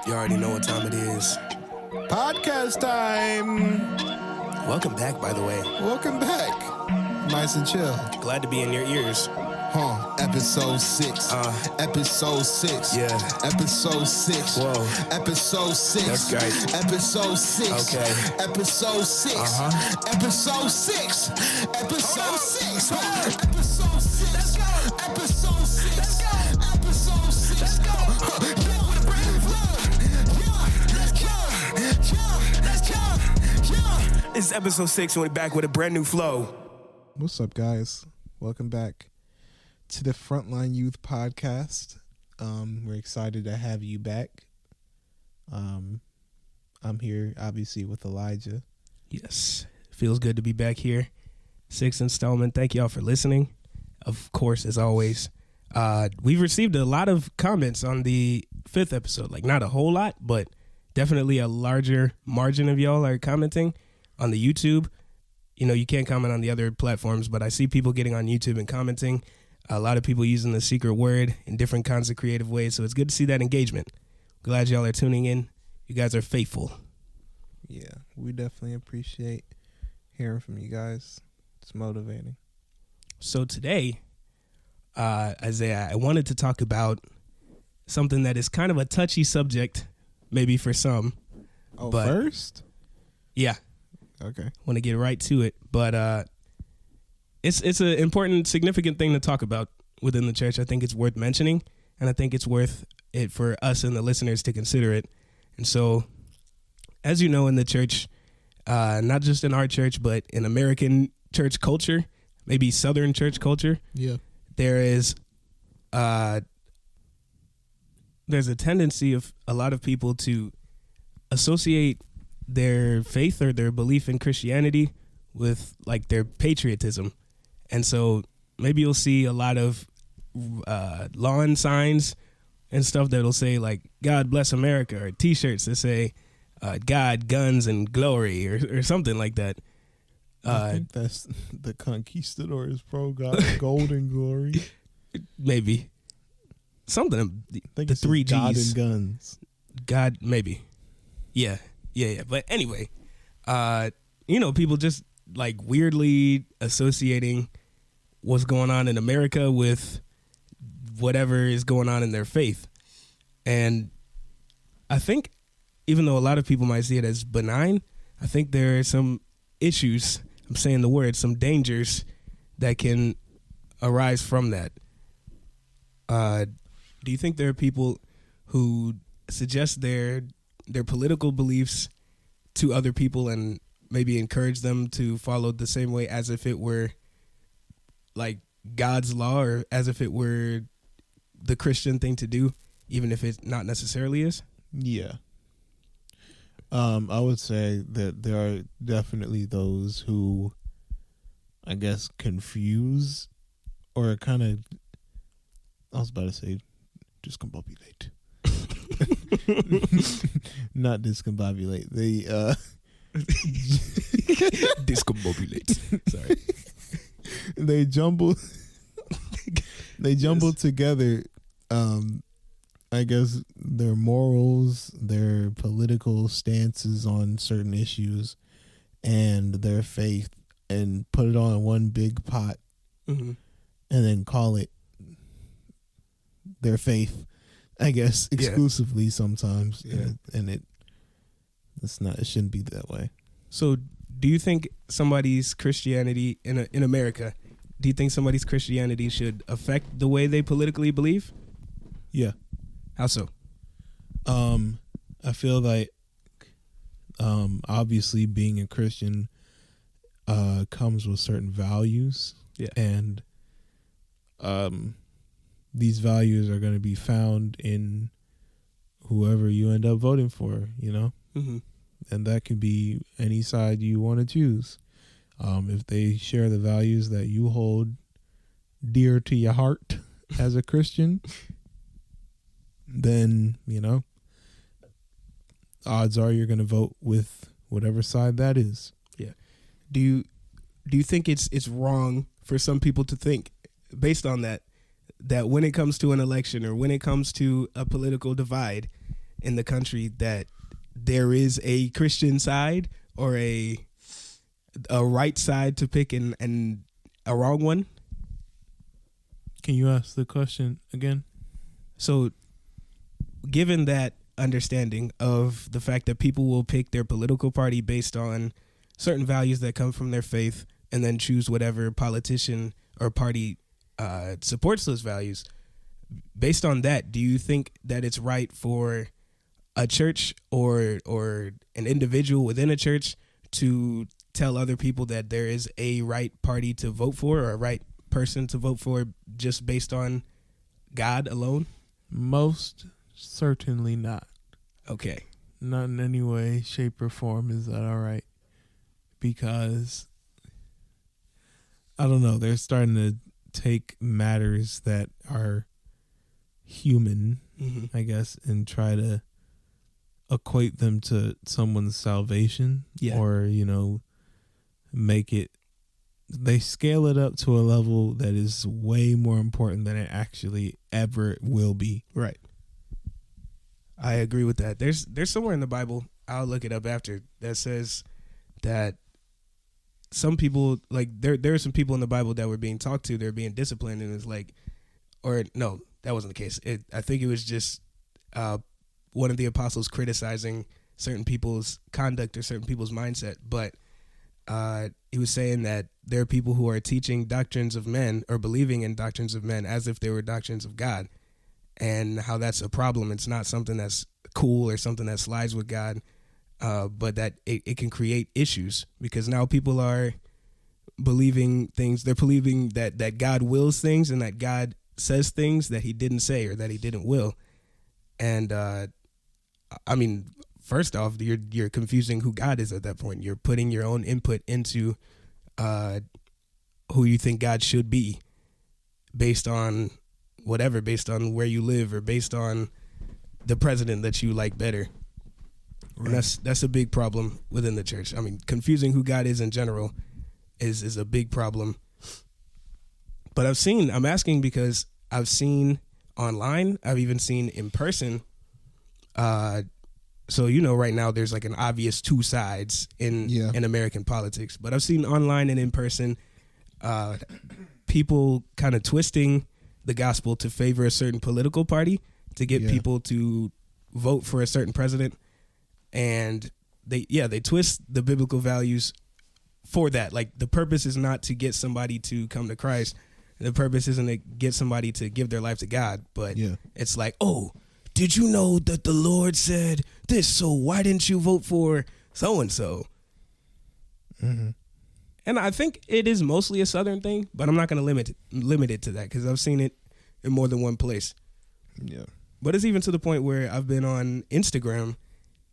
You already know what time it is. Podcast time. Welcome back, by the way. Welcome back. Nice and chill. Glad to be in your ears. Episode 6. Episode 6. Yeah. Episode 6. Whoa. Episode 6. That's right. Episode 6. Okay. Episode 6. Episode 6. Episode 6. Let's Episode 6. Let's go. Episode 6. Let's go. Episode 6. Let's go. Yeah, with a brand new flow. Yeah. Let's go. Yeah. Let's go. Yeah. This is episode 6, and we're back with a brand new flow. What's up, guys? Welcome back to the Frontline Youth Podcast. We're excited to have you back. I'm here, obviously, with Elijah. Yes. Feels good to be back here. 6th installment. Thank y'all for listening. Of course, as always. We've received a lot of comments on the 5th episode. Like, not a whole lot, but definitely a larger margin of y'all are commenting on the YouTube. You know, you can't comment on the other platforms, but I see people getting on YouTube and commenting. A lot of people using the secret word in different kinds of creative ways. So it's good to see that engagement. Glad y'all are tuning in. You guys are faithful. Yeah, we definitely appreciate hearing from you guys. It's motivating. So today, Isaiah, I wanted to talk about something that is kind of a touchy subject, maybe for some. Oh, but first? Yeah. Okay. Want to get right to it. But it's an important, significant thing to talk about within the church. I think it's worth mentioning, and I think it's worth it for us and the listeners to consider it. And so, as you know, in the church, not just in our church, but in American church culture, maybe Southern church culture, Yeah. there's a tendency of a lot of people to associate their faith or their belief in Christianity with like their patriotism. And so maybe you'll see a lot of lawn signs and stuff that'll say like God bless America, or t-shirts that say God, guns, and glory, or something like that. I think that's the conquistadors pro God, gold and glory. Maybe something. I think the it's 3 Gs. God and guns. God, maybe. Yeah. But anyway, people just like weirdly associating what's going on in America with whatever is going on in their faith. And I think even though a lot of people might see it as benign, I think there are some issues, I'm saying the word, some dangers that can arise from that. Do you think there are people who suggest their political beliefs to other people and maybe encourage them to follow the same way as if it were like God's law, or as if it were the Christian thing to do, even if it not necessarily is? Yeah. I would say that there are definitely those who, I guess, confuse or kind of, I was about to say, discombobulate. Not discombobulate. They Discombobulate. Sorry. They jumble together I guess their morals, their political stances on certain issues, and their faith, and put it all in one big pot, and then call it their faith, I guess, exclusively sometimes. Yeah. And it shouldn't be that way. So do you think somebody's Christianity in America, do you think somebody's Christianity should affect the way they politically believe? Yeah. How so? I feel like obviously being a Christian comes with certain values. Yeah. And these values are going to be found in whoever you end up voting for, you know? Mm-hmm. And that can be any side you want to choose. If they share the values that you hold dear to your heart as a Christian, then, you know, odds are you're going to vote with whatever side that is. Yeah. Do you think it's wrong for some people to think, based on that when it comes to an election or when it comes to a political divide, in the country that there is a Christian side or a right side to pick and a wrong one? Can you ask the question again? So, given that understanding of the fact that people will pick their political party based on certain values that come from their faith and then choose whatever politician or party supports those values, based on that, do you think that it's right for a church or an individual within a church to tell other people that there is a right party to vote for or a right person to vote for just based on God alone? Most certainly not. Okay. Not in any way, shape, or form is that all right. Because, I don't know, they're starting to take matters that are human, I guess, and try to equate them to someone's salvation. Yeah. Or, make it, they scale it up to a level that is way more important than it actually ever will be. Right. I agree with that. There's somewhere in the Bible, I'll look it up after, that says that some people, like there are some people in the Bible that were being talked to, they're being disciplined, and it's like, or no, that wasn't the case. I think it was just one of the apostles criticizing certain people's conduct or certain people's mindset, but he was saying that there are people who are teaching doctrines of men or believing in doctrines of men as if they were doctrines of God, and how that's a problem. It's not something that's cool or something that slides with God, but that it can create issues because now people are believing things. They're believing that God wills things and that God says things that he didn't say or that he didn't will. And I mean, first off, you're confusing who God is at that point. You're putting your own input into who you think God should be based on whatever, based on where you live or based on the president that you like better. Right. And that's a big problem within the church. I mean, confusing who God is in general is a big problem. But I'm asking because I've seen online, I've even seen in person. So, right now there's like an obvious two sides in American politics, but I've seen online and in person, people kind of twisting the gospel to favor a certain political party to get people to vote for a certain president. And they twist the biblical values for that. Like the purpose is not to get somebody to come to Christ. The purpose isn't to get somebody to give their life to God, but it's like, oh, did you know that the Lord said this? So why didn't you vote for so-and-so? Mm-hmm. And I think it is mostly a Southern thing, but I'm not going to limit it to that because I've seen it in more than one place. Yeah. But it's even to the point where I've been on Instagram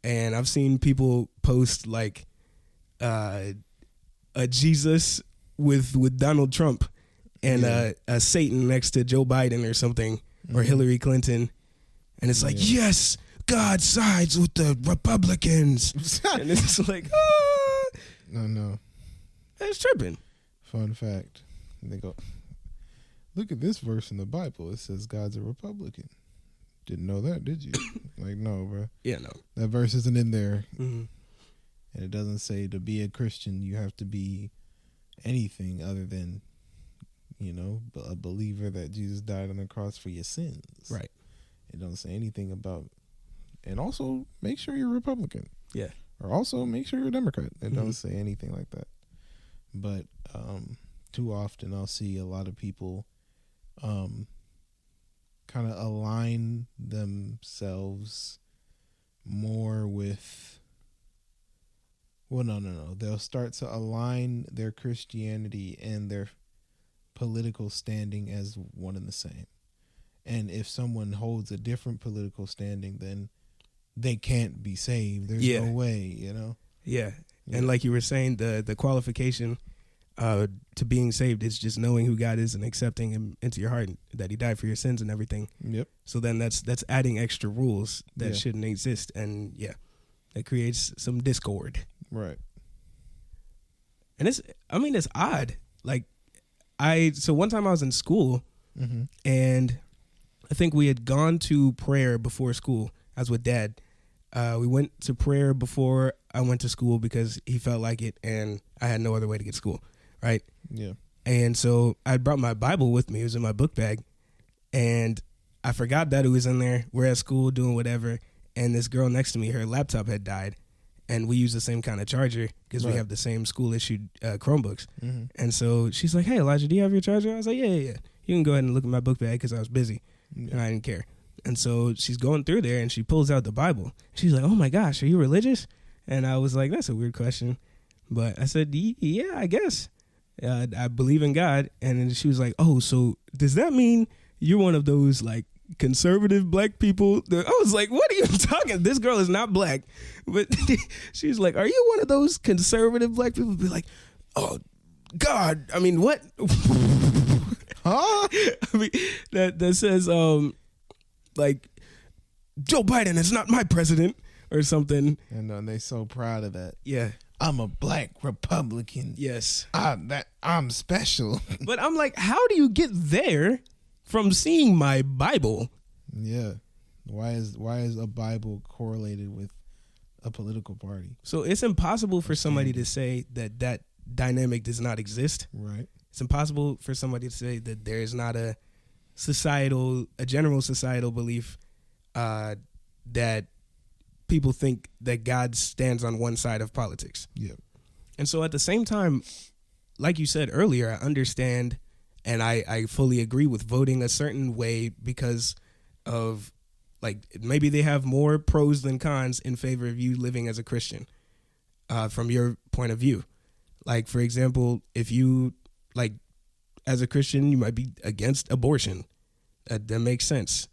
and I've seen people post like a Jesus with Donald Trump and a Satan next to Joe Biden or something, or Hillary Clinton. And it's like, yes, God sides with the Republicans. And it's like, No. That's tripping. Fun fact. They go, look at this verse in the Bible. It says God's a Republican. Didn't know that, did you? Like, no, bro. Yeah, no. That verse isn't in there. Mm-hmm. And it doesn't say to be a Christian, you have to be anything other than, a believer that Jesus died on the cross for your sins. Right. It doesn't say anything about, and also make sure you're Republican. Yeah. Or also make sure you're a Democrat. It doesn't say anything like that. But too often I'll see a lot of people kind of align themselves more with, no. They'll start to align their Christianity and their political standing as one and the same. And if someone holds a different political standing, then they can't be saved. There's no way, Yeah. And like you were saying, the qualification to being saved is just knowing who God is and accepting him into your heart, that he died for your sins and everything. Yep. So then that's adding extra rules that shouldn't exist. And that creates some discord. Right. And it's odd. Like so one time I was in school and I think we had gone to prayer before school. I was with Dad. We went to prayer before I went to school because he felt like it, and I had no other way to get to school, right? Yeah. And so I brought my Bible with me. It was in my book bag, and I forgot that it was in there. We're at school doing whatever, and this girl next to me, her laptop had died, and we use the same kind of charger because we have the same school-issued Chromebooks. Mm-hmm. And so she's like, "Hey, Elijah, do you have your charger?" I was like, yeah. You can go ahead and look at my book bag because I was busy, and I didn't care. And so she's going through there, and she pulls out the Bible. She's like, "Oh, my gosh, are you religious?" And I was like, "That's a weird question." But I said, "Yeah, I guess. I believe in God." And then she was like, "Oh, so does that mean you're one of those, like, conservative black people?" I was like, "What are you talking? This girl is not black." But she was like, "Are you one of those conservative black people?" Be like, "Oh, God, I mean, what?" Huh? I mean, that says, like, Joe Biden is not my president or something. And they so proud of that. Yeah. I'm a black Republican. Yes. I'm special. But I'm like, how do you get there from seeing my Bible? Yeah. Why is a Bible correlated with a political party? So it's impossible for somebody to say that dynamic does not exist. Right. It's impossible for somebody to say that there is not a general societal belief that people think that God stands on one side of politics. Yeah. And so at the same time, like you said earlier, I understand and I fully agree with voting a certain way because of, like, maybe they have more pros than cons in favor of you living as a Christian from your point of view. Like, for example, if you, like, as a Christian, you might be against abortion. That makes sense.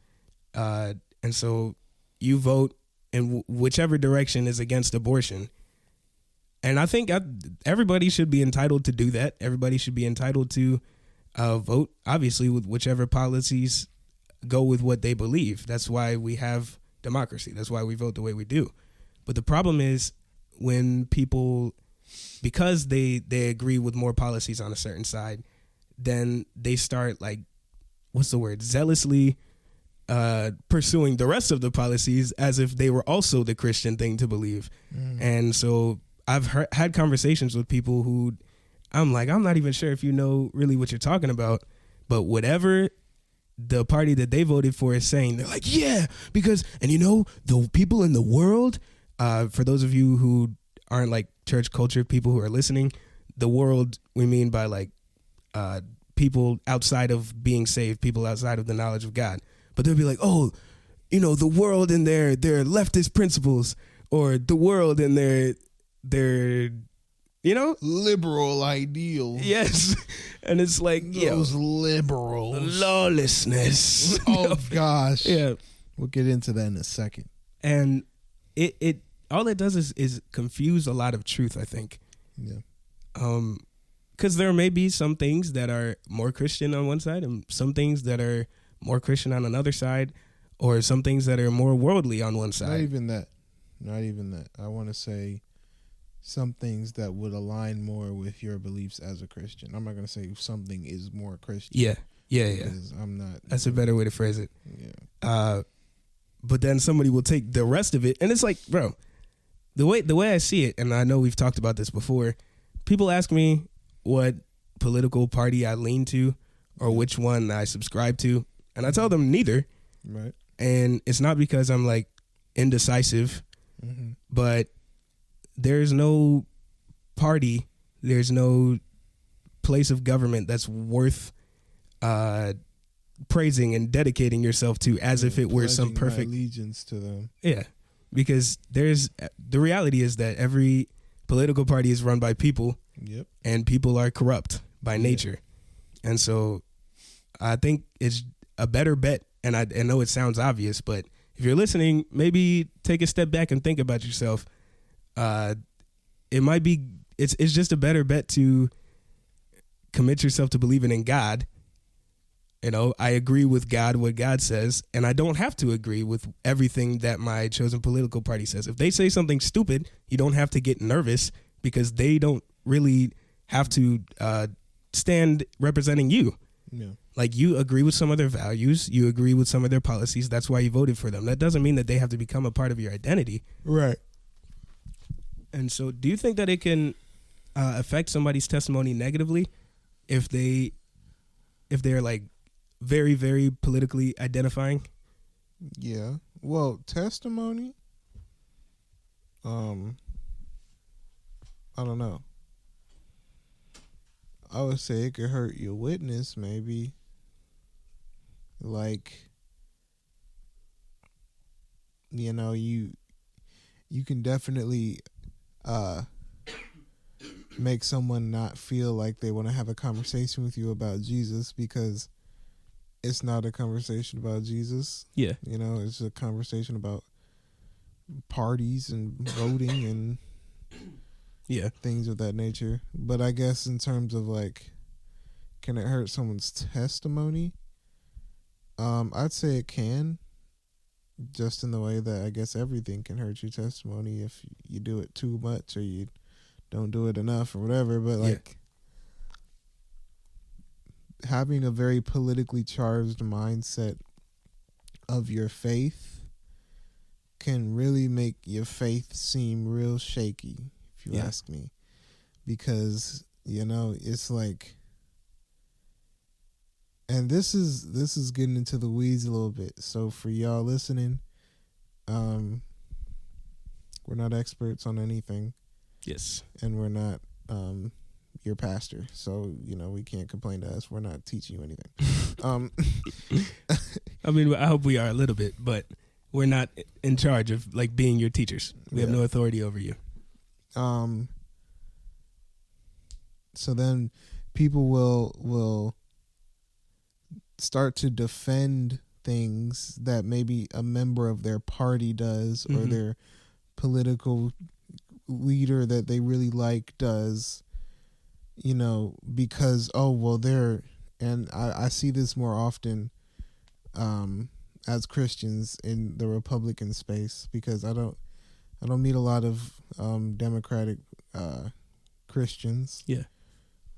And so you vote in whichever direction is against abortion. And I think everybody should be entitled to do that. Everybody should be entitled to vote, obviously, with whichever policies go with what they believe. That's why we have democracy. That's why we vote the way we do. But the problem is when people, because they agree with more policies on a certain side, then they start, like, what's the word, zealously pursuing the rest of the policies as if they were also the Christian thing to believe. And so I've had conversations with people who I'm like, I'm not even sure if you know really what you're talking about, but whatever the party that they voted for is saying, they're like, yeah, because, and you know, the people in the world, for those of you who aren't like church culture people who are listening, the world we mean by, like, people outside of being saved, people outside of the knowledge of God. But they'll be like, oh, you know, the world and their leftist principles, or the world and their you know, liberal ideals. Yes. And it's like, those liberals, lawlessness. Oh gosh. Yeah. We'll get into that in a second. And it all it does is confuse a lot of truth, I think. Yeah. Because there may be some things that are more Christian on one side and some things that are more Christian on another side, or some things that are more worldly on one side. Not even that. I want to say some things that would align more with your beliefs as a Christian. I'm not going to say something is more Christian. Yeah. Because I'm not. That's a better way to phrase it. Yeah. But then somebody will take the rest of it, and it's like, bro, the way I see it, and I know we've talked about this before, people ask me what political party I lean to or which one I subscribe to, and I tell them neither. Right. And it's not because I'm, like, indecisive, but there's no party, there's no place of government that's worth praising and dedicating yourself to as if it were some perfect allegiance to them. Yeah, because the reality is that every political party is run by people. Yep. And people are corrupt by nature. And so I think it's a better bet, and I know it sounds obvious, but if you're listening, maybe take a step back and think about yourself. It might be, it's just a better bet to commit yourself to believing in God. You know, I agree with God, what God says, and I don't have to agree with everything that my chosen political party says. If they say something stupid, you don't have to get nervous because they don't really have to stand representing you. Yeah. Like, you agree with some of their values, you agree with some of their policies. That's why you voted for them. That doesn't mean that they have to become a part of your identity. Right. And so, do you think that it can affect somebody's testimony negatively if they're like very, very politically identifying? Yeah. Well, testimony. I don't know. I would say it could hurt your witness, maybe. Like, you know, you can definitely make someone not feel like they want to have a conversation with you about Jesus, because it's not a conversation about Jesus. Yeah. You know, it's a conversation about parties and voting and Yeah. things of that nature. But I guess in terms of like, can it hurt someone's testimony? I'd say it can, just in the way that I guess everything can hurt your testimony if you do it too much or you don't do it enough or whatever. But like, having a very politically charged mindset of your faith can really make your faith seem real shaky, if you ask me. Because, you know, it's like, and this is getting into the weeds a little bit. So for y'all listening, we're not experts on anything. Yes. And we're not your pastor. So, you know, we can't complain to us. We're not teaching you anything. I mean, I hope we are a little bit, but we're not in charge of like being your teachers. We have no authority over you. So then people will start to defend things that maybe a member of their party does, or their political leader that they really like does, you know, because, oh, well, they're, and I see this more often as Christians in the Republican space, because I don't meet a lot of Democratic Christians. Yeah.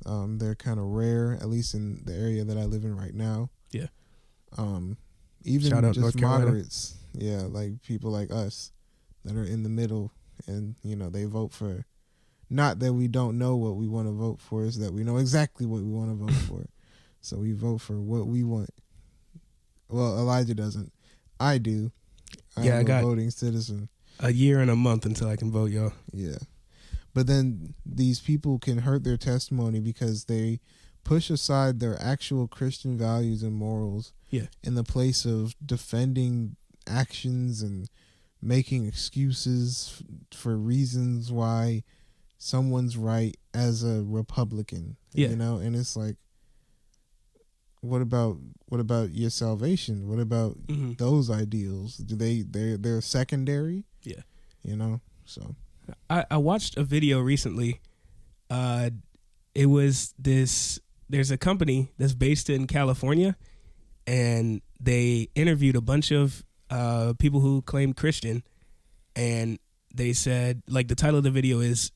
They're kind of rare, at least in the area that I live in right now. Yeah. Even Shout out just North Carolina. moderates. Yeah, like people like us that are in the middle, and, you know, they vote for, not that we don't know what we want to vote for, is that we know exactly what we want to vote for. So we vote for what we want. Well, Elijah doesn't. I do. I'm a voting citizen. A year and a month until I can vote, y'all. Yeah. But then these people can hurt their testimony because they push aside their actual Christian values and morals in the place of defending actions and making excuses for reasons why someone's right as a Republican. You know, and it's like, what about your salvation? What about those ideals? Do they're secondary? Yeah. You know, so I watched a video recently. It was there's a company that's based in California, and they interviewed a bunch of people who claimed Christian, and they said, like, the title of the video is,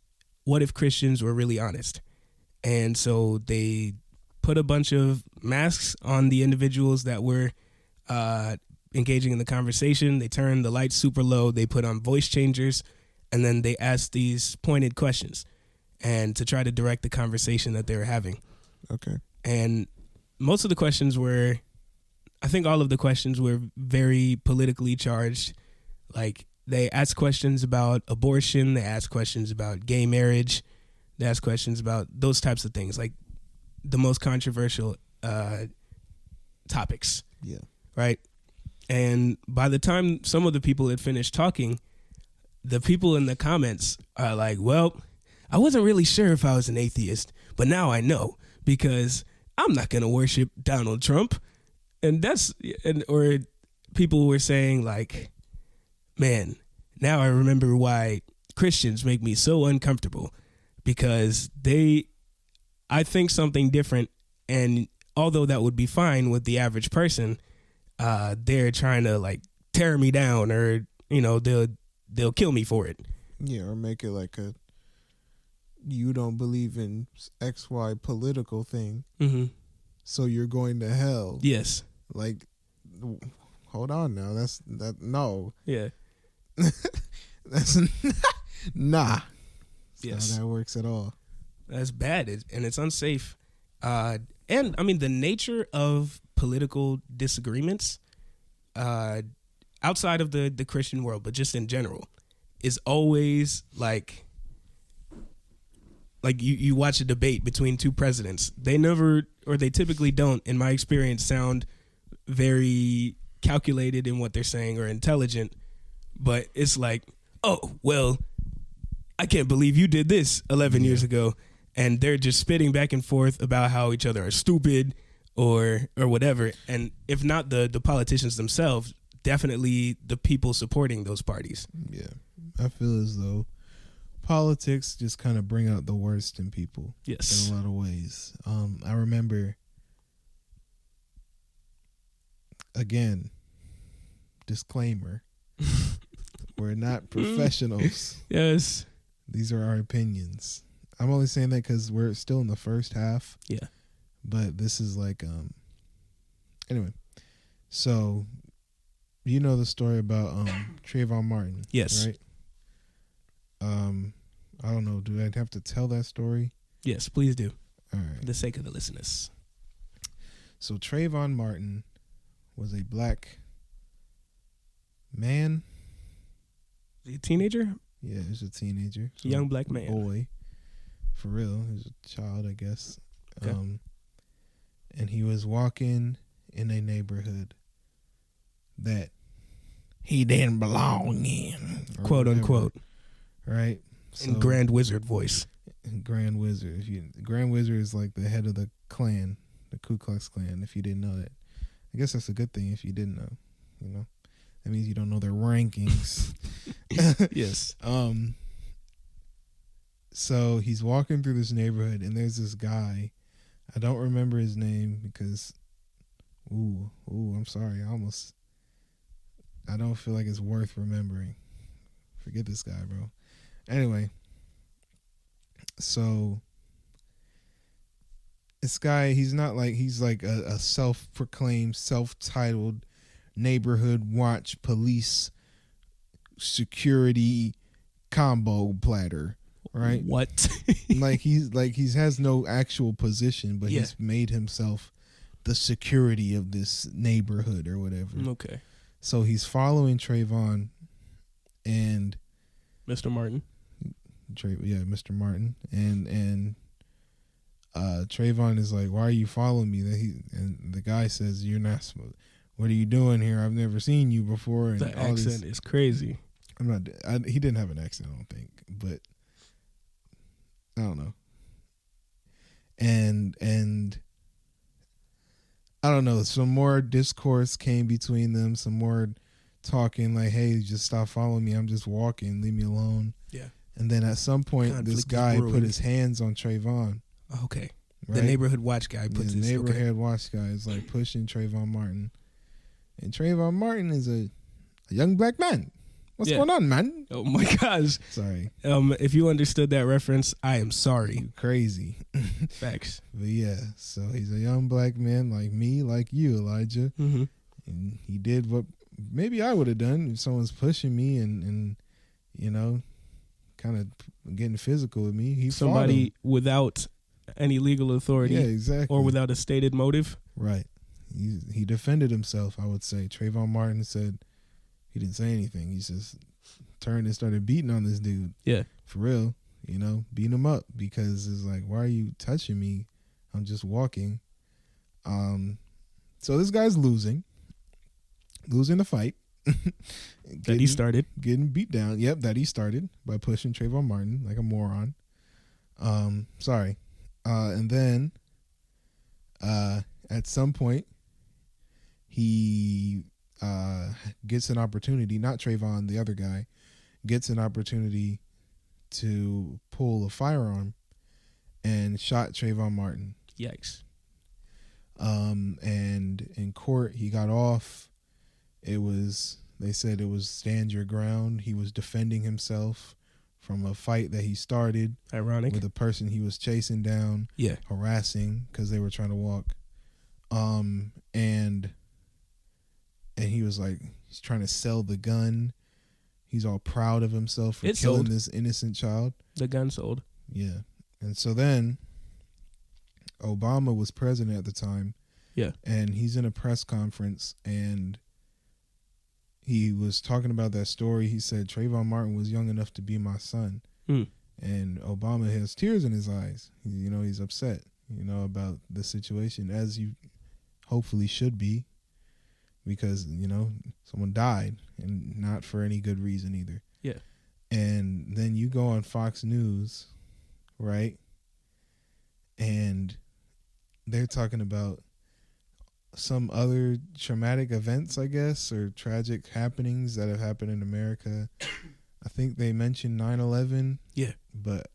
"What if Christians were really honest?" And so they put a bunch of masks on the individuals that were engaging in the conversation. They turned the lights super low. They put on voice changers, and then they asked these pointed questions, and to try to direct the conversation that they were having. Okay. And most of the questions were, I think all of the questions were very politically charged. Like, they asked questions about abortion. They asked questions about gay marriage. They asked questions about those types of things, like the most controversial topics. Yeah. Right? And by the time some of the people had finished talking, the people in the comments are like, well, I wasn't really sure if I was an atheist, but now I know, because I'm not going to worship Donald Trump. And or people were saying, like, man, now I remember why Christians make me so uncomfortable, because I think something different, and although that would be fine with the average person, they're trying to, like, tear me down, or, you know, they'll kill me for it. Yeah, or make it like a, you don't believe in XY political thing. Mm-hmm. so you're going to hell. Yes. Like, hold on now. No. Yeah. That's nah. That's Yes. not how that works at all. That's bad, and it's unsafe. And I mean, the nature of political disagreements, outside of the Christian world, but just in general, is always like you watch a debate between two presidents. They never, or they typically don't, in my experience, sound very calculated in what they're saying or intelligent. But it's like, oh, well, I can't believe you did this 11 years ago. And they're just spitting back and forth about how each other are stupid or whatever. And if not the politicians themselves, definitely the people supporting those parties. Yeah. I feel as though politics just kind of bring out the worst in people. Yes. In a lot of ways. I remember, again, disclaimer, we're not professionals. Yes. These are our opinions. I'm only saying that because we're still in the first half. Yeah. But this is like, anyway. So, you know the story about Trayvon Martin. Yes. Right? I don't know. Do I have to tell that story? Yes, please do. All right. For the sake of the listeners. So Trayvon Martin was a black man. Is he a teenager? Yeah, he was a teenager. So Young black man. Boy. For real. He was a child, I guess. Okay. And he was walking in a neighborhood that he didn't belong in. Quote whatever, unquote. Right? In Grand Wizard voice. Grand Wizard. Grand Wizard is like the head of the Klan, the Ku Klux Klan, if you didn't know that. I guess that's a good thing if you didn't know. You know? That means you don't know their rankings. Yes. So he's walking through this neighborhood and there's this guy. I don't remember his name because I'm sorry. I don't feel like it's worth remembering. Forget this guy, bro. Anyway, so this guy, he's like a self-proclaimed, self-titled neighborhood watch police security combo platter, right? What? he has no actual position, but he's made himself the security of this neighborhood or whatever. Okay. So he's following Trayvon and Mr. Martin. Mr. Martin, and Trayvon is like, "Why are you following me?" And the guy says, "You're not supposed. What are you doing here? I've never seen you before." And the accent is crazy. He didn't have an accent, I don't think, but I don't know. And I don't know. Some more discourse came between them. Some more talking, like, "Hey, just stop following me. I'm just walking. Leave me alone." Yeah. And then at some point, this guy put his hands on Trayvon. Okay. Right? The neighborhood watch guy puts his neighborhood watch guy is like pushing Trayvon Martin, and Trayvon Martin is a young black man. What's going on, man? Oh my gosh. Sorry. If you understood that reference, I am sorry. You crazy. Facts. But yeah, so he's a young black man like me, like you, Elijah. Mm-hmm. And he did what maybe I would have done if someone's pushing me and you know, kind of getting physical with me. Somebody without any legal authority, exactly, or without a stated motive. Right. He defended himself, I would say. Trayvon Martin said he didn't say anything. He just turned and started beating on this dude. Yeah. For real. You know, beating him up because it's like, why are you touching me? I'm just walking. So this guy's losing the fight. That he started. Getting beat down. Yep, that he started by pushing Trayvon Martin like a moron. Sorry. And then at some point he gets an opportunity, not Trayvon, the other guy, gets an opportunity to pull a firearm and shot Trayvon Martin. Yikes. And in court he got off. They said it was stand your ground. He was defending himself from a fight that he started. Ironic. With a person he was chasing down. Yeah. Harassing because they were trying to walk. And he was like, he's trying to sell the gun. He's all proud of himself for killing this innocent child. The gun sold. Yeah. And so then Obama was president at the time. Yeah. And he's in a press conference and he was talking about that story. He said Trayvon Martin was young enough to be my son. And Obama has tears in his eyes. He's upset, about the situation, as you hopefully should be, because, someone died and not for any good reason either. Yeah. And then you go on Fox News, right? And they're talking about some other traumatic events, I guess, or tragic happenings that have happened in America. I think they mentioned 9/11. Yeah. But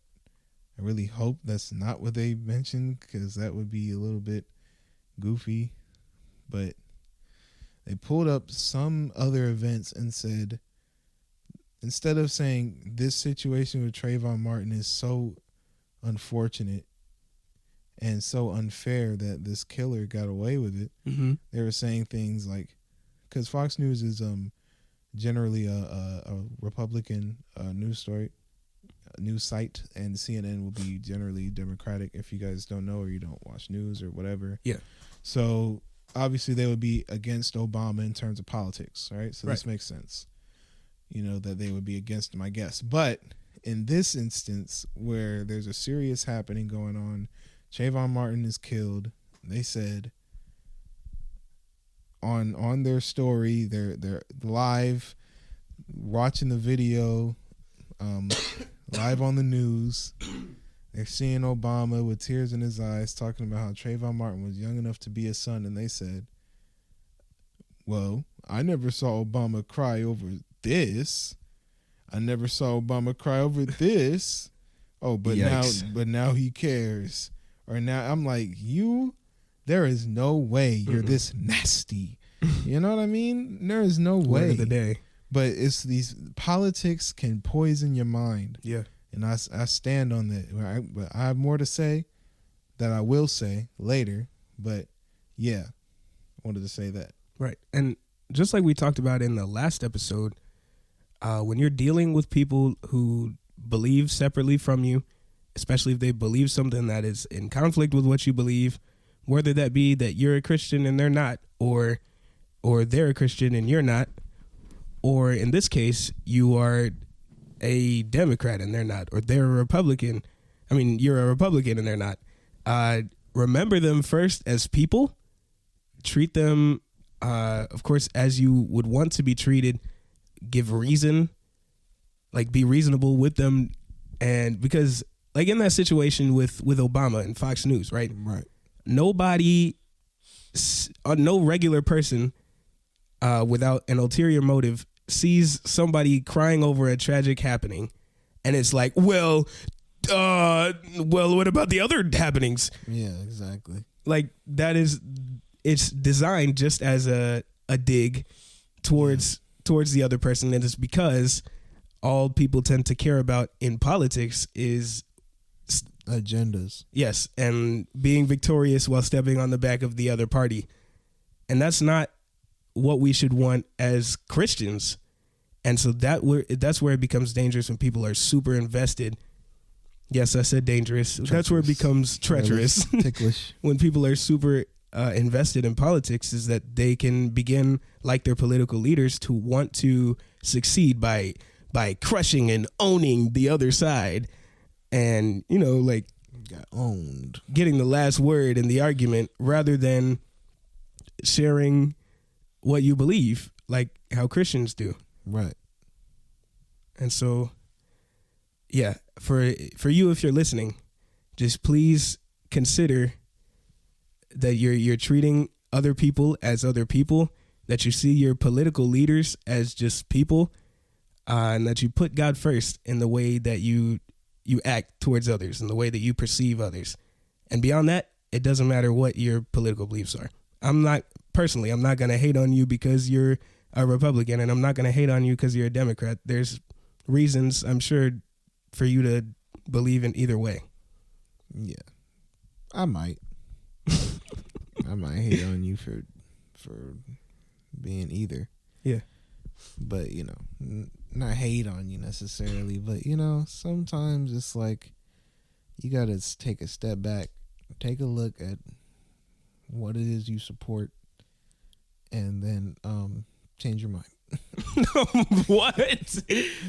I really hope that's not what they mentioned, because that would be a little bit goofy. But they pulled up some other events and said, instead of saying this situation with Trayvon Martin is so unfortunate and so unfair that this killer got away with it, they were saying things like, because Fox News is generally a Republican news site, and CNN will be generally Democratic, if you guys don't know or you don't watch news or whatever. Yeah. So obviously they would be against Obama in terms of politics, right? So this makes sense, that they would be against him, I guess. But in this instance, where there's a serious happening going on, Trayvon Martin is killed. They said on their story, they're live watching the video, live on the news. They're seeing Obama with tears in his eyes talking about how Trayvon Martin was young enough to be his son, and they said, well, I never saw Obama cry over this. I never saw Obama cry over this. Oh, but now he cares. Or now I'm like, there is no way you're this nasty. You know what I mean? There is no way. Word of the day. But it's these politics can poison your mind. Yeah. And I stand on that. But I have more to say that I will say later. But yeah, I wanted to say that. Right. And just like we talked about in the last episode, when you're dealing with people who believe separately from you, especially if they believe something that is in conflict with what you believe, whether that be that you're a Christian and they're not, or they're a Christian and you're not, or in this case, you are a Democrat and they're not, or they're a Republican. I mean, you're a Republican and they're not. Remember them first as people. Treat them, of course, as you would want to be treated. Give reason, like be reasonable with them. And because like in that situation with Obama and Fox News, right? Right. Nobody, no regular person without an ulterior motive sees somebody crying over a tragic happening, and it's like, well, what about the other happenings? Yeah, exactly. Like it's designed just as a dig towards the other person, and it's because all people tend to care about in politics is agendas. Yes, and being victorious while stepping on the back of the other party. And that's not what we should want as Christians. And so that's where it becomes dangerous, when people are super invested. Yes, I said dangerous. Treacherous. That's where it becomes treacherous. Ticklish. When people are super invested in politics, is that they can begin, like their political leaders, to want to succeed by crushing and owning the other side. And, like got owned, getting the last word in the argument rather than sharing what you believe, like how Christians do. Right. And so, yeah, for you, if you're listening, just please consider that you're treating other people as other people, that you see your political leaders as just people, and that you put God first in the way that you act towards others, and the way that you perceive others. And beyond that, it doesn't matter what your political beliefs are. I'm not going to hate on you because you're a Republican, and I'm not going to hate on you because you're a Democrat. There's reasons, I'm sure, for you to believe in either way. Yeah. I might. I might hate on you for being either. Yeah. But not hate on you necessarily, but sometimes it's like you gotta take a step back, take a look at what it is you support, and then change your mind.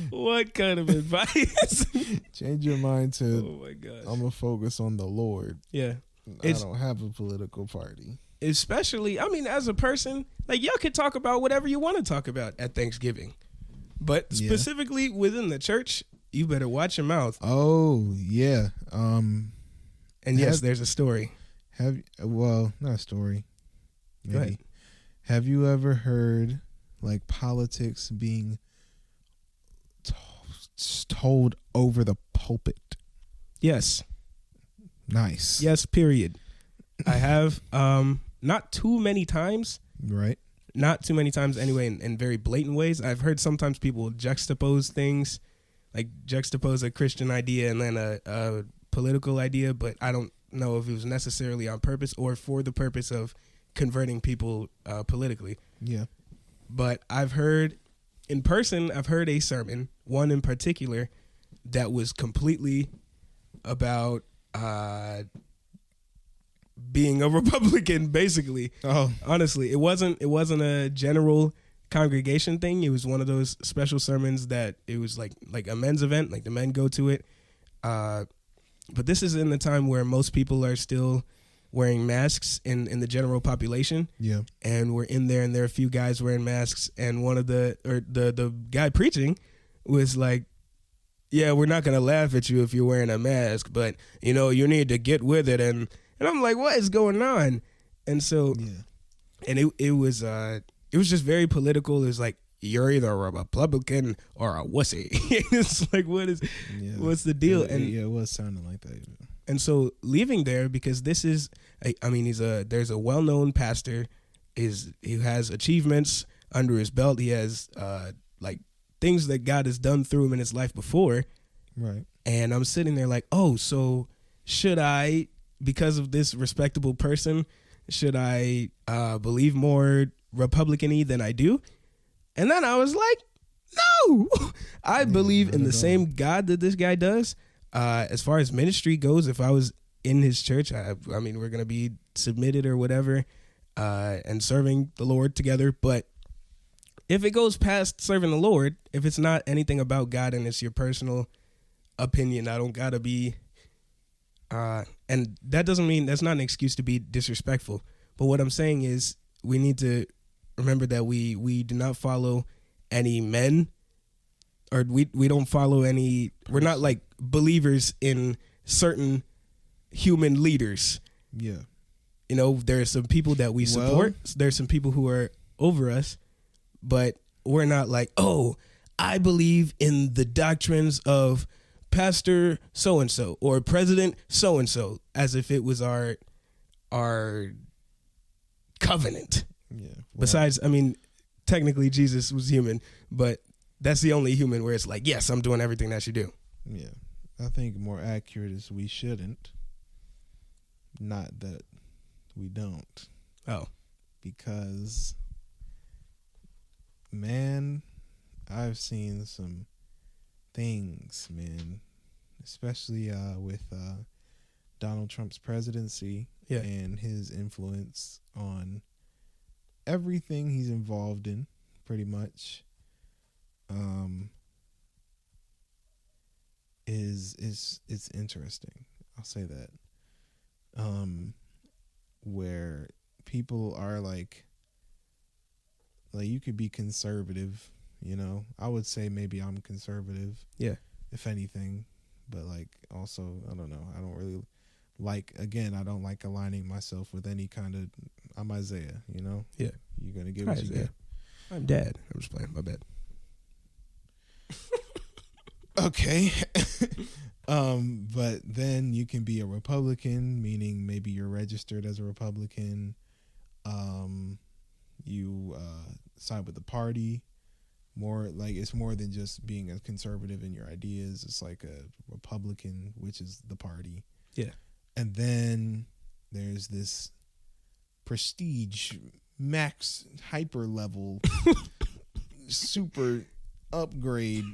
What kind of advice? Change your mind to, oh my gosh, I'm gonna focus on the Lord. Yeah. I don't have a political party. Especially, I mean, as a person, like, y'all could talk about whatever you want to talk about at Thanksgiving. But specifically within the church, you better watch your mouth. Oh, yeah. And yes, there's a story. Not a story. Maybe. Go ahead. Have you ever heard, like, politics being told over the pulpit? Yes. Nice. Yes, period. I have, not too many times. Right. Not too many times anyway, in very blatant ways. I've heard sometimes people juxtapose things, like juxtapose a Christian idea and then a political idea, but I don't know if it was necessarily on purpose or for the purpose of converting people politically. Yeah. But I've heard in person, I've heard a sermon, one in particular, that was completely about being a Republican, basically. Oh, honestly, it wasn't a general congregation thing. It was one of those special sermons that it was like a men's event, like the men go to it. But this is in the time where most people are still wearing masks in the general population. Yeah. And we're in there, and there are a few guys wearing masks, and one of the guy preaching was like, yeah, we're not gonna laugh at you if you're wearing a mask, but you need to get with it. And I'm like, what is going on? And so, and it was just very political. It was like, you're either a Republican or a wussy. It's like, what's the deal? And it was sounding like that. And so leaving there, because this is, I mean, there's a well-known pastor, he has achievements under his belt. He has like things that God has done through him in his life before. Right. And I'm sitting there like, oh, so should I, because of this respectable person, should I believe more Republican-y than I do? And then I was like, no, I believe in the same God that this guy does. As far as ministry goes, if I was in his church, I mean, we're going to be submitted or whatever and serving the Lord together. But if it goes past serving the Lord, if it's not anything about God and it's your personal opinion, I don't got to be, and that doesn't mean, that's not an excuse to be disrespectful. But what I'm saying is we need to remember that we do not follow any men, or we don't follow any, we're not like believers in certain human leaders. Yeah. There are some people that we support. There's some people who are over us, but we're not like, oh, I believe in the doctrines of Pastor so-and-so or President so-and-so, as if it was our covenant. Yeah. Well, Besides, I mean, technically Jesus was human, but that's the only human where it's like, yes, I'm doing everything that you do. Yeah. I think more accurate is we shouldn't. Not that we don't. Oh. Because, man, I've seen some things, man, especially with Donald Trump's presidency and his influence on everything he's involved in, pretty much. It's interesting. I'll say that. Where people are like you could be conservative, I would say maybe I'm conservative. Yeah. If anything, but like also, I don't know. I don't really I don't like aligning myself with any kind of, I'm Isaiah, Yeah. You're going to get what you get. I'm Dad. I'm just playing. My bad. Okay. But then you can be a Republican, meaning maybe you're registered as a Republican. You side with the party. More like it's more than just being a conservative in your ideas. It's like a Republican, which is the party. Yeah. And then there's this prestige, max, hyper level, super upgrade,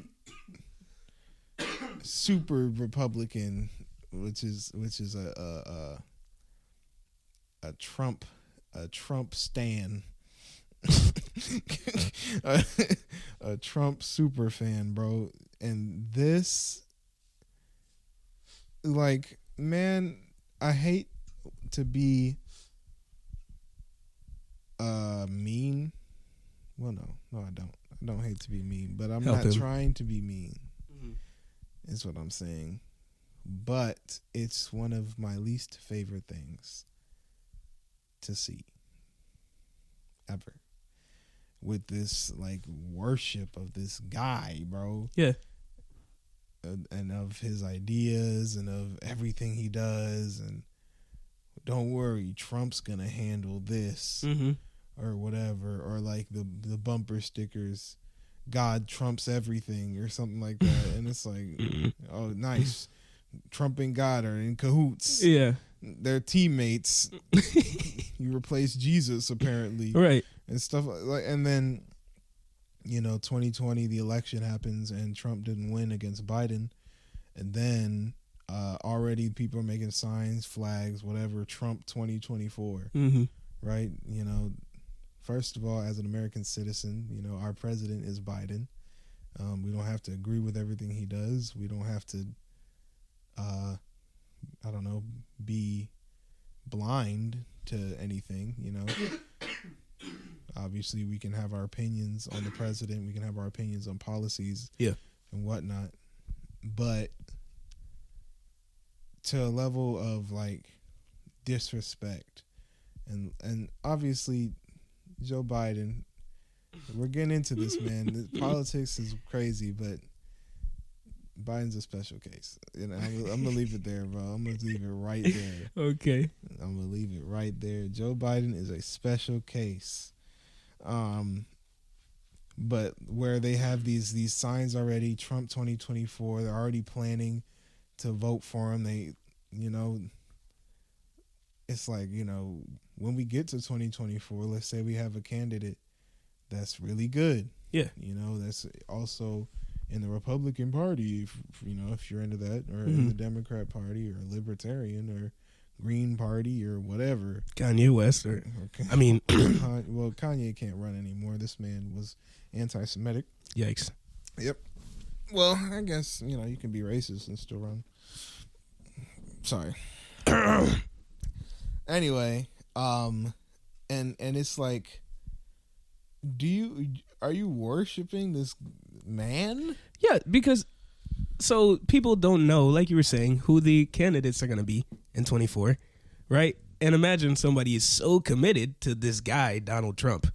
super Republican, which is a Trump stan. a Trump super fan, bro. And this, like, man, I hate to be mean. Well, no, I don't. I don't hate to be mean, but I'm not trying to be mean. Mm-hmm. Is what I'm saying. But it's one of my least favorite things to see ever. With this, like, worship of this guy, bro. Yeah. And of his ideas and of everything he does. And don't worry, Trump's going to handle this. Mm-hmm. Or whatever. Or, like, the bumper stickers, God trumps everything or something like that. And it's like, oh, nice. Trump and God are in cahoots. Yeah. They're teammates. You replace Jesus, apparently. Right. And stuff like, and then, 2020, the election happens and Trump didn't win against Biden. And then already people are making signs, flags, whatever, Trump 2024. Mm-hmm. Right? First of all, as an American citizen, our president is Biden. We don't have to agree with everything he does. We don't have to, be blind to anything, Obviously, we can have our opinions on the president. We can have our opinions on policies, and whatnot. But to a level of, like, disrespect, and obviously, Joe Biden. We're getting into this, man. The politics is crazy, but Biden's a special case. I'm gonna leave it there, bro. I'm gonna leave it right there. Okay. I'm gonna leave it right there. Joe Biden is a special case. But where they have these signs already, Trump 2024, they're already planning to vote for him. They, it's like, when we get to 2024, let's say we have a candidate that's really good. Yeah. That's also in the Republican Party, if you're into that, or in the Democrat Party, or Libertarian, or Green Party, or whatever. Kanye West, I mean, well, Kanye can't run anymore. This man was anti-Semitic. Yikes. Yep. Well, I guess you can be racist and still run. Sorry. Anyway, and it's like, are you worshiping this man? Yeah, because so people don't know, like you were saying, who the candidates are going to be in 24, right? And imagine somebody is so committed to this guy, Donald Trump,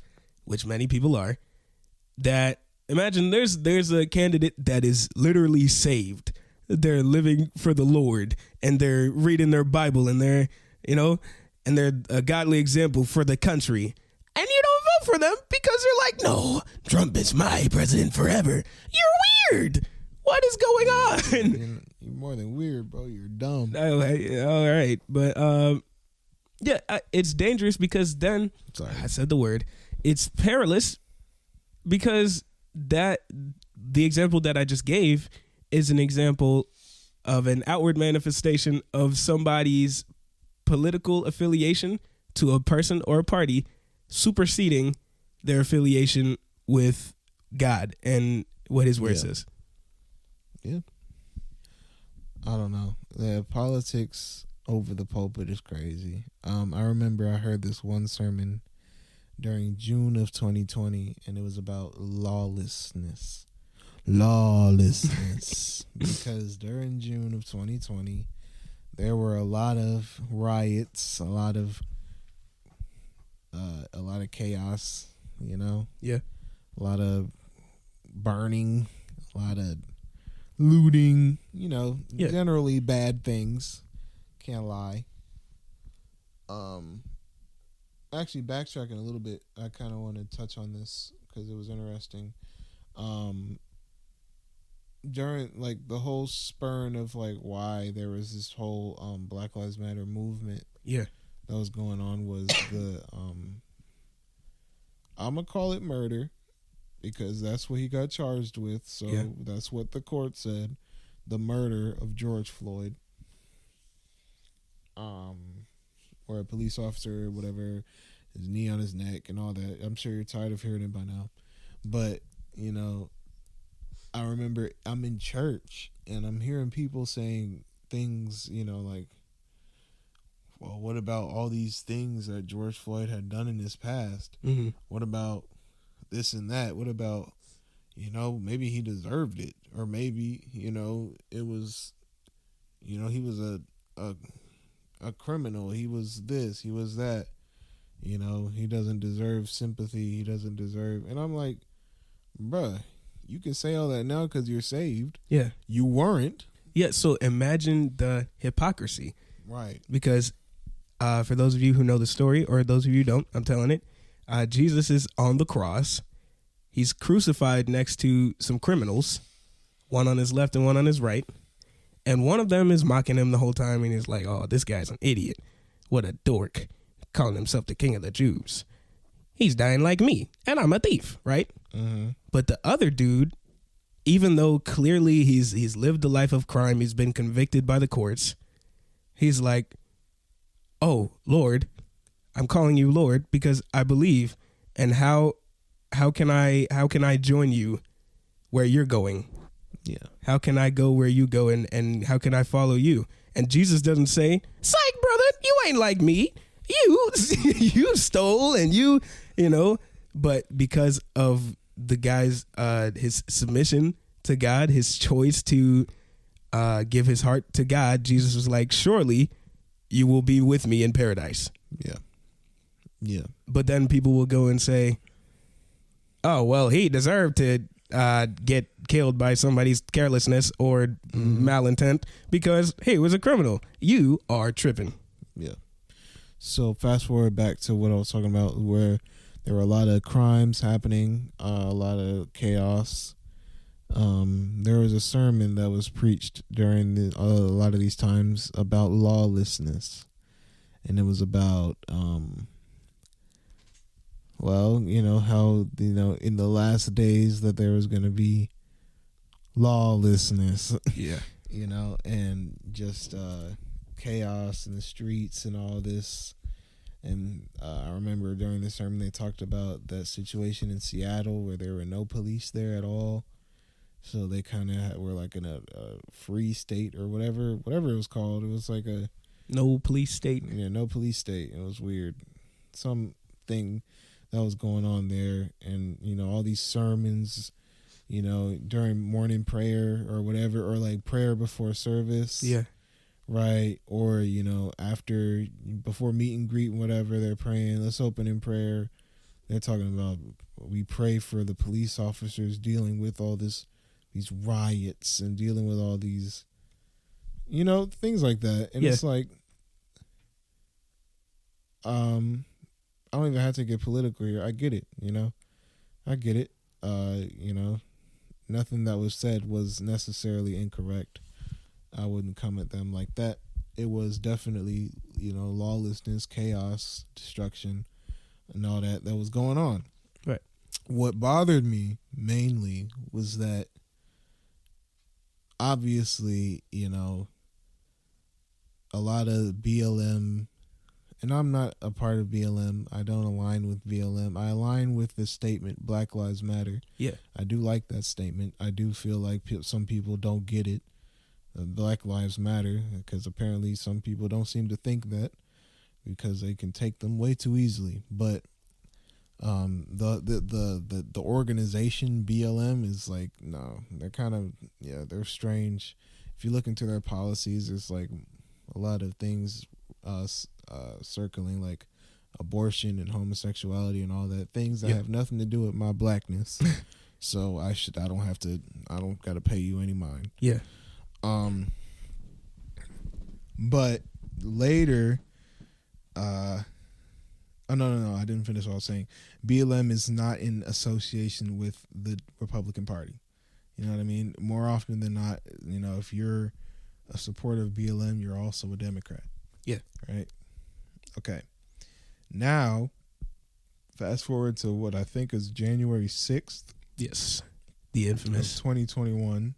which many people are, that imagine there's a candidate that is literally saved. They're living for the Lord, and they're reading their Bible, and they're, and they're a godly example for the country. And you don't vote for them because you're like, no, Trump is my president forever. You're weird. What is going on? You're more than weird, bro. You're dumb. Oh, all right. But it's dangerous because then, I said the word, it's perilous because the example that I just gave is an example of an outward manifestation of somebody's political affiliation to a person or a party superseding their affiliation with God and what his word says. Yeah. I don't know. The politics over the pulpit is crazy. I remember I heard this one sermon during June of 2020, and it was about lawlessness. Because during June of 2020, there were a lot of riots, a lot of chaos, Yeah. A lot of burning, a lot of looting, generally bad things. Can't lie. Actually, backtracking a little bit, I kind of want to touch on this because it was interesting. During the whole spurn of why there was this whole Black Lives Matter movement. Yeah. that was going on was the I'm gonna call it murder because that's what he got charged with. So that's what the court said, the murder of George Floyd. Or a police officer or whatever, his knee on his neck and all that. I'm sure you're tired of hearing it by now. But, you know, I remember I'm in church and I'm hearing people saying things, you know, like, well, what about all these things that George Floyd had done in his past? Mm-hmm. What about this and that? What about, you know, maybe he deserved it, or maybe, you know, it was, you know, he was a criminal. He was this, he was that. You know, he doesn't deserve sympathy. He doesn't deserve. And I'm like, bruh, you can say all that now because you're saved. Yeah. You weren't. Yeah. So imagine the hypocrisy. Right. Because for those of you who know the story, or those of you who don't, I'm telling it. Jesus is on the cross. He's crucified next to some criminals, one on his left and one on his right. And one of them is mocking him the whole time. And he's like, oh, this guy's an idiot. What a dork. Calling himself the king of the Jews. He's dying like me. And I'm a thief, right? Mm-hmm. But the other dude, even though clearly he's lived a life of crime, he's been convicted by the courts, he's like, oh, Lord, I'm calling you Lord because I believe. And how can I join you where you're going? Yeah. How can I go where you go, and how can I follow you? And Jesus doesn't say, psych, brother, you ain't like me. You stole and you know, but because of the guy's his submission to God, his choice to give his heart to God, Jesus was like, surely you will be with me in paradise. Yeah. Yeah. But then people will go and say, oh, well, he deserved to get killed by somebody's carelessness or malintent because he was a criminal. You are tripping. Yeah. So fast forward back to what I was talking about, where there were a lot of crimes happening, a lot of chaos. There was a sermon that was preached during a lot of these times about lawlessness, and it was about well, you know, how, you know, in the last days that there was going to be lawlessness. Yeah. You know, and just chaos in the streets and all this. And I remember during the sermon they talked about that situation in Seattle where there were no police there at all. So they kind of were like in a free state or whatever it was called. It was like a no police state. Yeah, no police state. It was weird. Something that was going on there. And, you know, all these sermons, you know, during morning prayer or whatever, or like prayer before service. Yeah. Right. Or, you know, before meet and greet and whatever, they're praying, let's open in prayer. They're talking about, we pray for the police officers dealing with all these riots and dealing with all these, you know, things like that. And it's like, I don't even have to get political here. I get it, you know. I get it. You know, nothing that was said was necessarily incorrect. I wouldn't come at them like that. It was definitely, you know, lawlessness, chaos, destruction, and all that was going on. Right. What bothered me mainly was that obviously, you know, a lot of BLM, and I'm not a part of BLM. I don't align with BLM. I align with the statement, Black Lives Matter. Yeah. I do like that statement. I do feel like some people don't get it. Black Lives Matter, because apparently some people don't seem to think that because they can take them way too easily. But the organization BLM is like, no, they're kind of, they're strange. If you look into their policies, there's like a lot of things circling, like abortion and homosexuality and all that, things that have nothing to do with my blackness. So I don't got to pay you any mind. Yeah. But later, no, I didn't finish what I was saying. BLM is not in association with the Republican Party. You know what I mean? More often than not, you know, if you're a supporter of BLM, you're also a Democrat. Yeah. Right? Okay. Now, fast forward to what I think is January 6th. Yes. The infamous 2021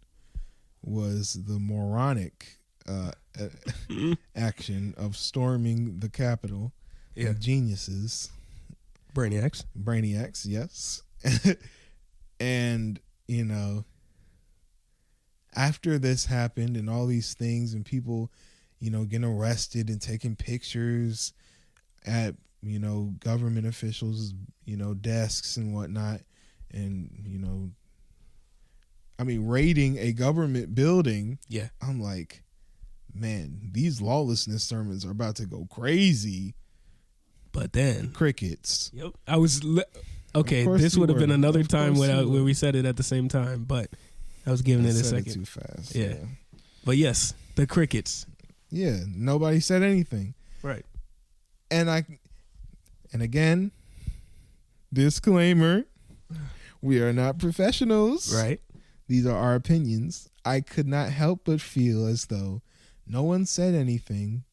was the moronic action of storming the Capitol. Yeah. Geniuses. Brainiacs, yes. And, you know, after this happened and all these things and people, you know, getting arrested and taking pictures at, you know, government officials, you know, desks and whatnot, and, you know, I mean, raiding a government building. Yeah. I'm like, man, these lawlessness sermons are about to go crazy. But then crickets. Yep. I was okay. This would have been another time where we said it at the same time, but I was giving it a second. Too fast. Yeah. But yes, the crickets. Yeah. Nobody said anything. Right. And again, disclaimer: we are not professionals. Right. These are our opinions. I could not help but feel as though no one said anything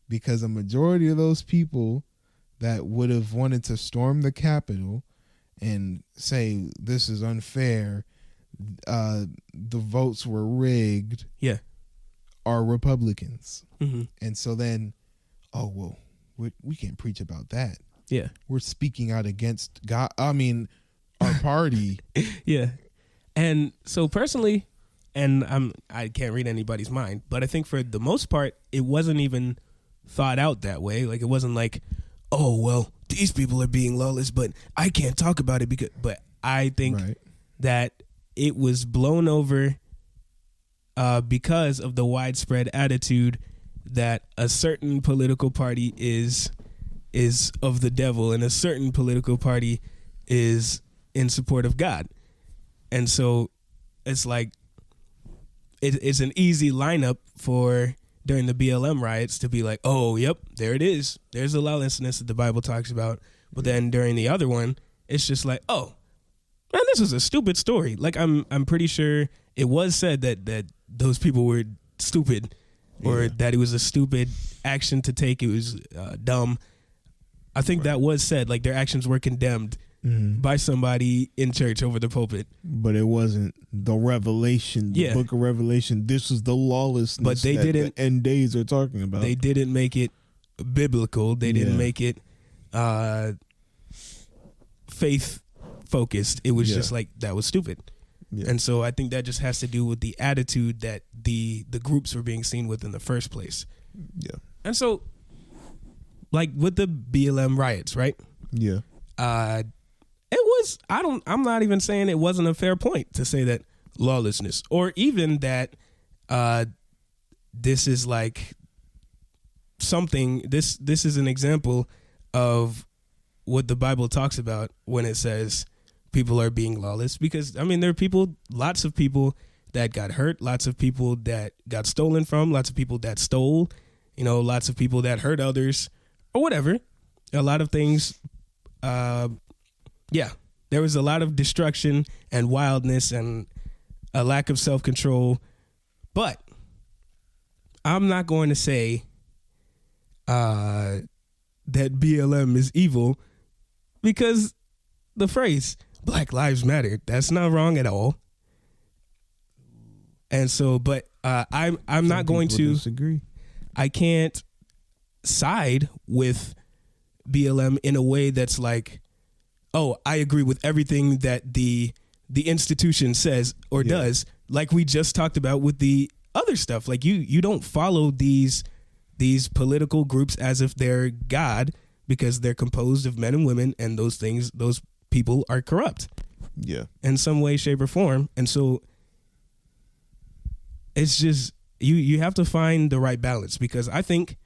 because a majority of those people that would have wanted to storm the Capitol and say this is unfair, the votes were rigged, are Republicans. Mm-hmm. And so then, oh, well, we can't preach about that. Yeah. We're speaking out against God. I mean, our party. Yeah. And so personally, and I can't read anybody's mind, but I think for the most part, it wasn't even thought out that way. Like, it wasn't like, oh, well, these people are being lawless, but I can't talk about it but I think that it was blown over because of the widespread attitude that a certain political party is of the devil and a certain political party is in support of God. And so it's like it's an easy lineup for during the BLM riots to be like, oh, yep, there it is. There's the lawlessness that the Bible talks about. But then during the other one, it's just like, oh, man, this was a stupid story. Like I'm pretty sure it was said that those people were stupid or that it was a stupid action to take. It was dumb. I think that was said, like their actions were condemned by somebody in church over the pulpit. But it wasn't the revelation, the book of Revelation. This is the lawlessness but they didn't, the end days are talking about. They didn't make it biblical. They didn't make it faith focused. It was just like, that was stupid. Yeah. And so I think that just has to do with the attitude that the groups were being seen with in the first place. Yeah. And so, like with the BLM riots, right? Yeah. It was, I'm not even saying it wasn't a fair point to say that lawlessness or even that this is like something, this is an example of what the Bible talks about when it says people are being lawless, because I mean, there are lots of people that got hurt, lots of people that got stolen from, lots of people that stole, lots of people that hurt others or whatever. A lot of things. There was a lot of destruction and wildness and a lack of self-control, but I'm not going to say that BLM is evil, because the phrase Black Lives Matter, that's not wrong at all. And so, but I'm not going to disagree. I can't side with BLM in a way that's like, oh, I agree with everything that the institution says or does, like we just talked about with the other stuff. Like you don't follow these political groups as if they're God, because they're composed of men and women, and those people are corrupt. Yeah. In some way, shape, or form. And so it's just you have to find the right balance, because I think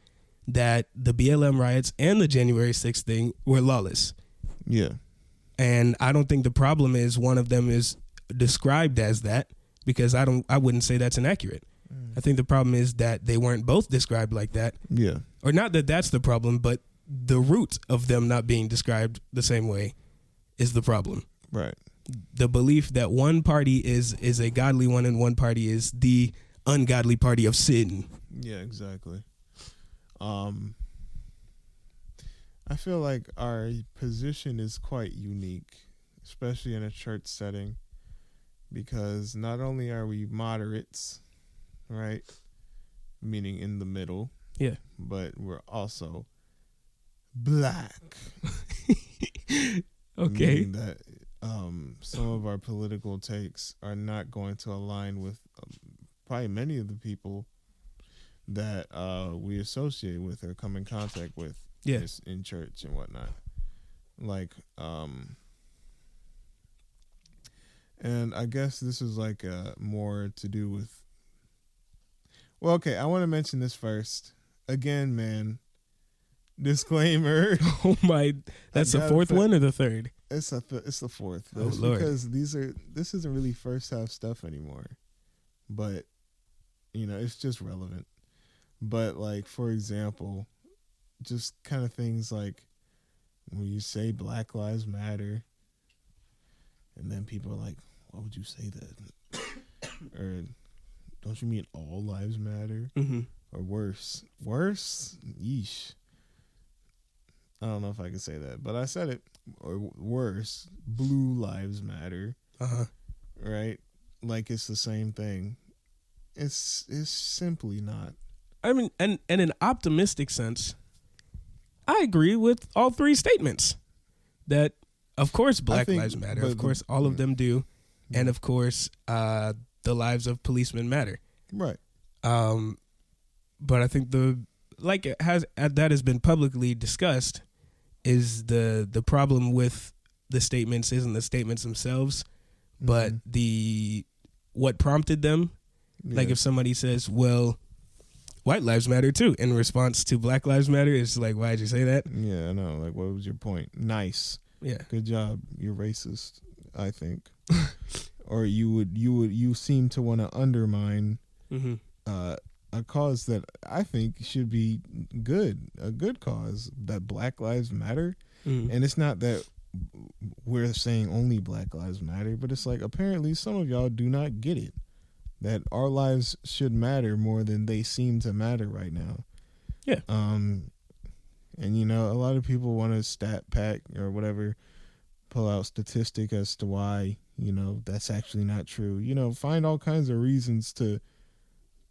that the BLM riots and the January 6th thing were lawless. Yeah. And I don't think the problem is one of them is described as that, because I wouldn't say that's inaccurate. I think the problem is that they weren't both described like that. Yeah. Or not that that's the problem, but the root of them not being described the same way is the problem. Right. The belief that one party is a godly one and one party is the ungodly party of sin. Yeah, exactly. I feel like our position is quite unique, especially in a church setting, because not only are we moderates, right, meaning in the middle, Yeah. but we're also black. Okay. Meaning that some of our political takes are not going to align with probably many of the people that we associate with or come in contact with Yeah. in church and whatnot. Like, and I guess this is like more to do with. Well, okay, I want to mention this first. Again, man, disclaimer. Oh my, that's the fourth one or the third? It's the fourth. Oh, It's Lord. because this isn't really first half stuff anymore, but it's just relevant. But like, for example, just kind of things like when you say Black Lives Matter, and then people are like, "Why would you say that?" Or don't you mean all lives matter? Mm-hmm. Or worse, yeesh. I don't know if I can say that, but I said it. Or worse, blue lives matter. Right? Like it's the same thing. It's simply not. I mean, and in an optimistic sense, I agree with all three statements. That, of course, Black Lives Matter. Of course, all of them do. And, of course, the lives of policemen matter. Right. But I think that has been publicly discussed is the problem with the statements isn't the statements themselves, but what prompted them. Yeah. Like if somebody says, well, white lives matter too, in response to Black Lives Matter, it's like, why'd you say that? Yeah, I know. Like, what was your point? Nice. Yeah. Good job. You're racist, I think. Or you seem to want to undermine a cause that I think should be good, a good cause, that Black Lives Matter. And it's not that we're saying only Black Lives Matter, but it's like apparently some of y'all do not get it, that our lives should matter more than they seem to matter right now. Yeah. And a lot of people want to stat pack or whatever, pull out statistic as to why, that's actually not true. Find all kinds of reasons to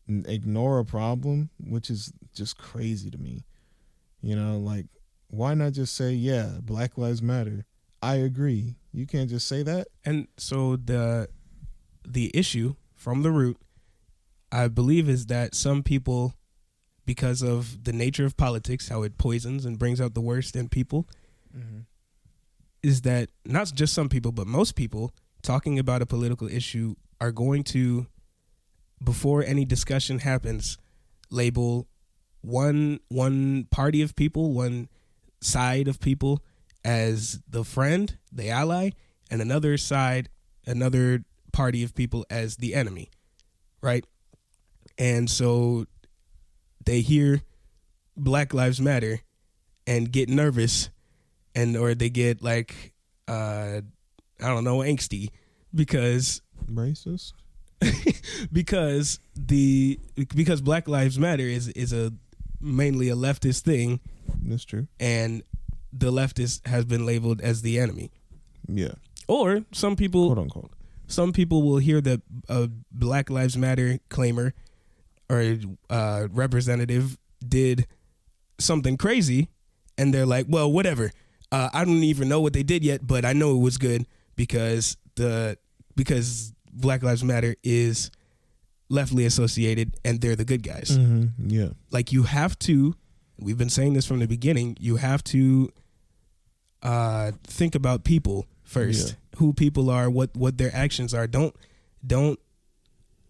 ignore a problem, which is just crazy to me. Like, why not just say, yeah, Black Lives Matter? I agree. You can't just say that. And so the issue from the root, I believe, is that some people, because of the nature of politics, how it poisons and brings out the worst in people, is that not just some people, but most people talking about a political issue are going to, before any discussion happens, label one party of people, one side of people as the friend, the ally, and another party of people as the enemy, right? And so they hear Black Lives Matter and get nervous, or they get like angsty because racist. because Black Lives Matter is mainly a leftist thing. That's true. And the leftist has been labeled as the enemy. Yeah. Or some people, quote unquote, some people will hear that a Black Lives Matter claimer or representative did something crazy, and they're like, well, whatever. I don't even know what they did yet, but I know it was good because Black Lives Matter is leftly associated and they're the good guys. Yeah. Like, you have to, we've been saying this from the beginning, you have to think about people first, who people are, what their actions are. Don't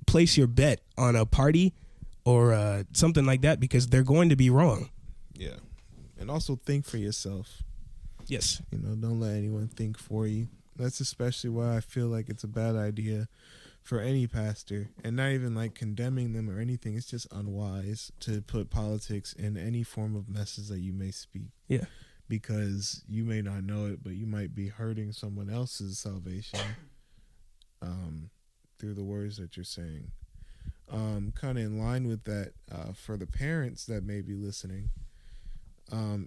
place your bet on a party or something like that, because they're going to be wrong. Yeah. And also think for yourself. Yes. Don't let anyone think for you. That's especially why I feel like it's a bad idea for any pastor, and not even like condemning them or anything. It's just unwise to put politics in any form of message that you may speak. Yeah. Because you may not know it, but you might be hurting someone else's salvation through the words that you're saying. Kind of in line with that, for the parents that may be listening,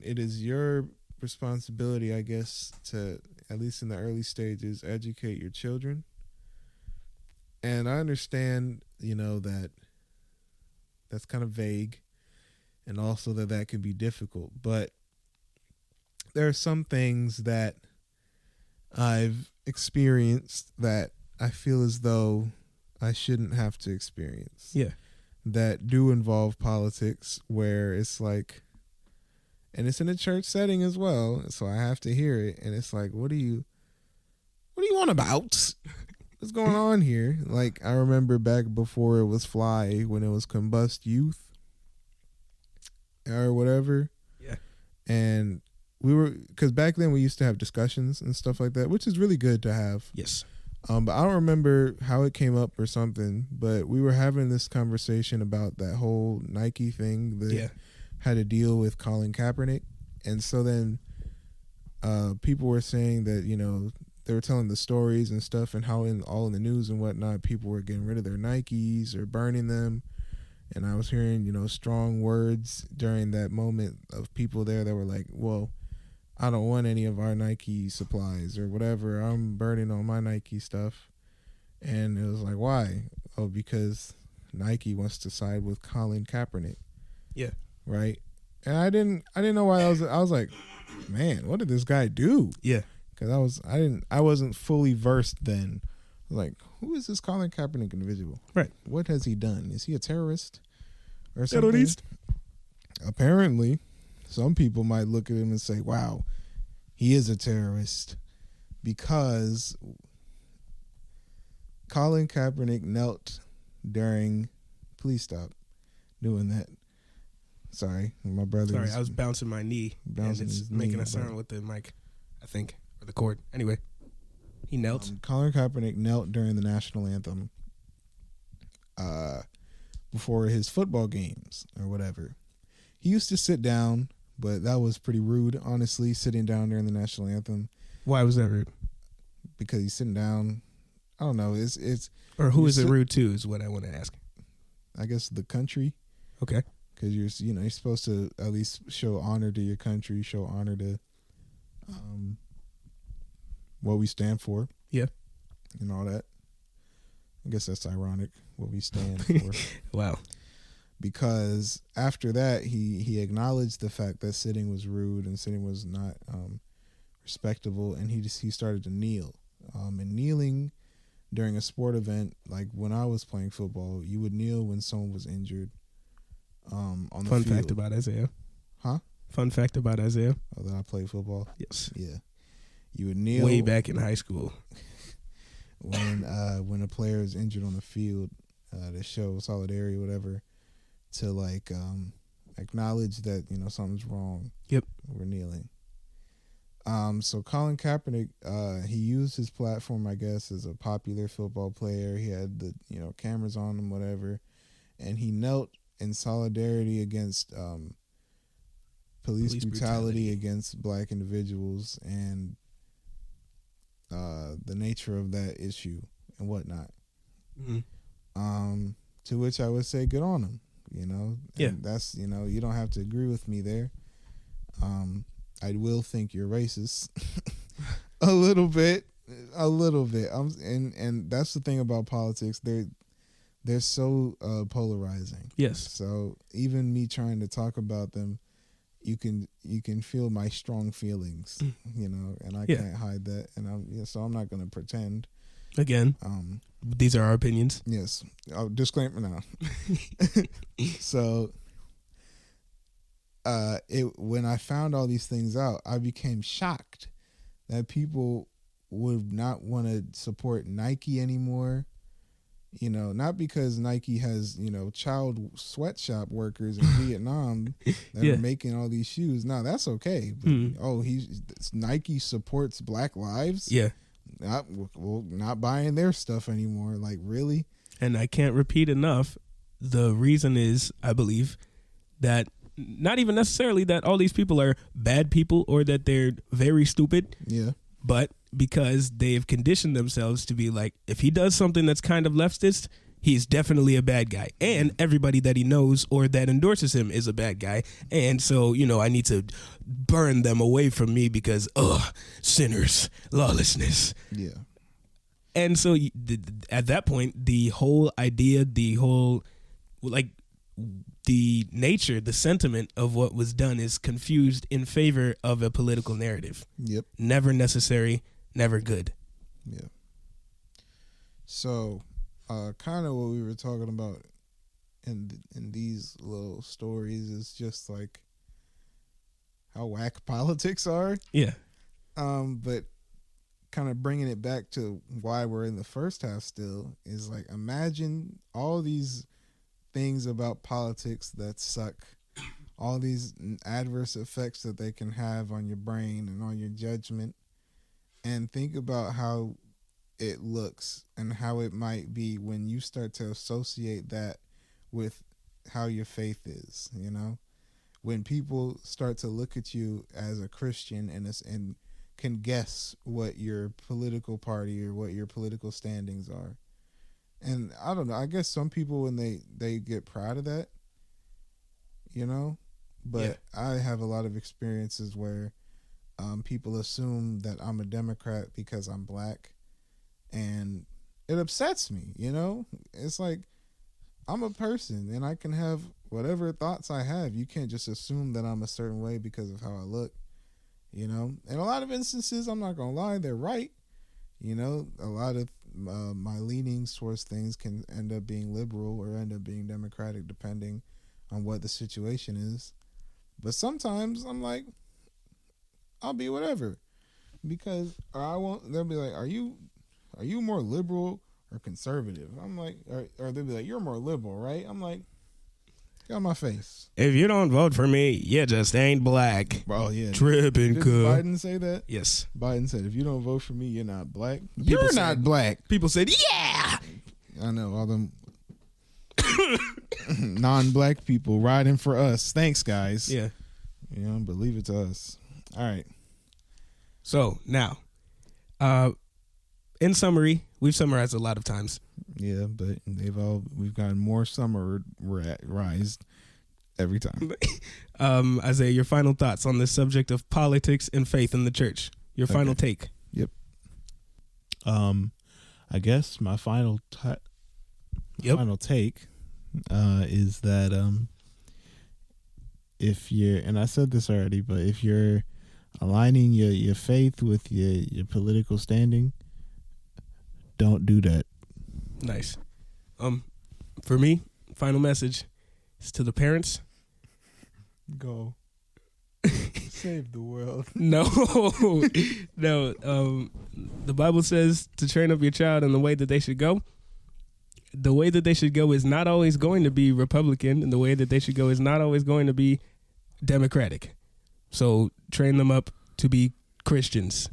it is your responsibility, I guess, to, at least in the early stages, educate your children. And I understand, that that's kind of vague, and also that can be difficult. But there are some things that I've experienced that I feel as though I shouldn't have to experience. Yeah. That do involve politics, where it's like, and it's in a church setting as well, so I have to hear it, and it's like, what do you want about? What's going on here? Like, I remember back before it was Fly, when it was Combust Youth or whatever. Yeah. And because back then we used to have discussions and stuff like that, which is really good to have. Yes. But I don't remember how it came up or something, but we were having this conversation about that whole Nike thing that had to deal with Colin Kaepernick. And so then people were saying that, they were telling the stories and stuff, and how all in the news and whatnot, people were getting rid of their Nikes or burning them. And I was hearing, strong words during that moment of people there that were like, well, I don't want any of our Nike supplies or whatever. I'm burning all my Nike stuff. And it was like, why? Oh, because Nike wants to side with Colin Kaepernick. Yeah. Right? And I didn't know why. I was like, man, what did this guy do? Yeah. Because I wasn't fully versed then. Like, who is this Colin Kaepernick individual? Right. What has he done? Is he a terrorist or something? Terrorist. Apparently, some people might look at him and say, wow, he is a terrorist, because Colin Kaepernick knelt during, please stop doing that. Sorry, my brother. Sorry, I was bouncing my knee, and it's making a sound with the mic, I think, or the cord. Anyway, he knelt. Colin Kaepernick knelt during the national anthem before his football games or whatever. He used to sit down, but that was pretty rude, honestly, sitting down during the national anthem. Why was that rude? Because he's sitting down. I don't know. It's or who is it rude to is what I want to ask. I guess the country. Okay. Because you're supposed to at least show honor to your country, show honor to what we stand for. Yeah. And all that. I guess that's ironic, what we stand for. Wow. Because after that, he acknowledged the fact that sitting was rude and sitting was not respectable, and he started to kneel. And kneeling during a sport event, like when I was playing football, you would kneel when someone was injured. On the Fun field. fact about Isaiah. Huh? Fun fact about Isaiah. Oh, that I played football? Yes. Yeah. You would kneel way back in high school when a player is injured on the field to show solidarity or whatever, to like acknowledge that something's wrong. Yep. We're kneeling. So Colin Kaepernick, he used his platform, I guess, as a popular football player. He had the cameras on him, whatever, and he knelt in solidarity against police brutality against black individuals and the nature of that issue and whatnot. Mm-hmm. To which I would say, good on him. Yeah. And that's you don't have to agree with me there. I will think you're racist a little bit. And that's the thing about politics. They're so polarizing. Yes. So even me trying to talk about them, you can feel my strong feelings, and I can't hide that. And so I'm not going to pretend. Again, these are our opinions. Yes. Disclaimer now. So when I found all these things out, I became shocked that people would not want to support Nike anymore. Not because Nike has, child sweatshop workers in Vietnam that are making all these shoes. No, that's okay. But, Nike supports Black lives. Yeah. Not buying their stuff anymore. Like, really? And I can't repeat enough. The reason is, I believe, that not even necessarily that all these people are bad people or that they're very stupid. Yeah. But because they've conditioned themselves to be like, if he does something that's kind of leftist, he's definitely a bad guy. And everybody that he knows or that endorses him is a bad guy. And so, I need to burn them away from me because, sinners, lawlessness. Yeah. And so at that point, the whole idea, the nature, the sentiment of what was done is confused in favor of a political narrative. Yep. Never necessary, never good. Yeah. So, kind of what we were talking about in these little stories is just like how whack politics are. Yeah. But kind of bringing it back to why we're in the first half still is like, imagine all these things about politics that suck, all these adverse effects that they can have on your brain and on your judgment, and think about how it looks and how it might be when you start to associate that with how your faith is. When people start to look at you as a Christian and can guess what your political party or what your political standings are. And I don't know, I guess some people, when they get proud of that, but yeah. I have a lot of experiences where people assume that I'm a Democrat because I'm black, and it upsets me. It's like, I'm a person and I can have whatever thoughts I have. You can't just assume that I'm a certain way because of how I look. In a lot of instances, I'm not gonna lie, they're right. A lot of my leanings towards things can end up being liberal or end up being democratic, depending on what the situation is. But sometimes I'm like, I'll be whatever, because I won't. They'll be like, "Are you more liberal or conservative?" I'm like, or they'll be like, "You're more liberal, right?" I'm like, get on my face. If you don't vote for me, you just ain't black. Oh yeah, tripping. Did Biden say that? Yes. Biden said, "If you don't vote for me, you're not black." You're not black. People said, "Yeah." I know all them non-black people riding for us. Thanks, guys. Yeah. But leave it to us. All right. So now, in summary, we've summarized a lot of times. Yeah, but we've gotten more summarized every time. Isaiah, your final thoughts on this subject of politics and faith in the church. Your final take. Yep. I guess my final final take is that if you're, and I said this already, but if you're aligning your faith with your political standing, don't do that. Nice. For me, final message is to the parents. Go. Save the world. No. The Bible says to train up your child in the way that they should go. The way that they should go is not always going to be Republican, and the way that they should go is not always going to be Democratic. So train them up to be Christians.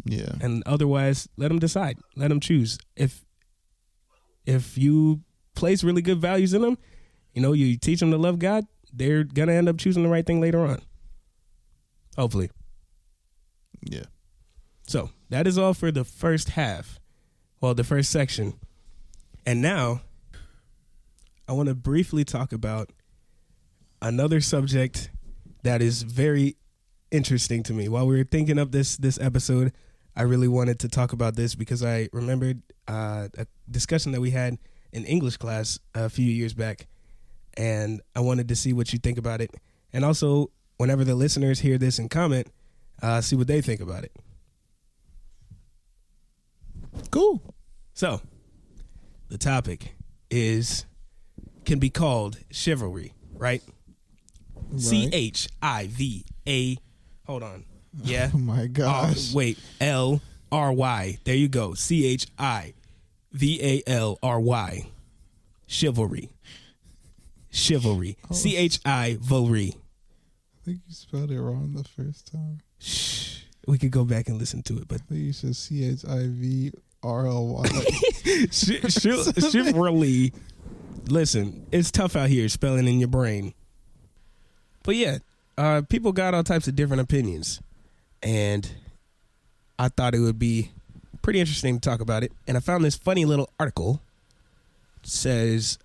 Yeah. And otherwise, let them decide. Let them choose. If you place really good values in them, you teach them to love God, they're going to end up choosing the right thing later on. Hopefully. Yeah. So that is all for the first half. Well, the first section. And now I want to briefly talk about another subject that is very interesting to me. While we were thinking of this episode, I really wanted to talk about this because I remembered a discussion that we had in English class a few years back, and I wanted to see what you think about it. And also, whenever the listeners hear this and comment, see what they think about it. Cool. So, the topic can be called chivalry, right? CHIVA. Hold on. Yeah. Oh my gosh. Wait. LRY. There you go. CHIVALRY. Chivalry. Chivalry. CHIVALRY. I think you spelled it wrong the first time. Shh. We could go back and listen to it, but I think you said CHIVRLY. Chivalry. Listen, it's tough out here spelling in your brain. But yeah, people got all types of different opinions, and I thought it would be pretty interesting to talk about it. And I found this funny little article. says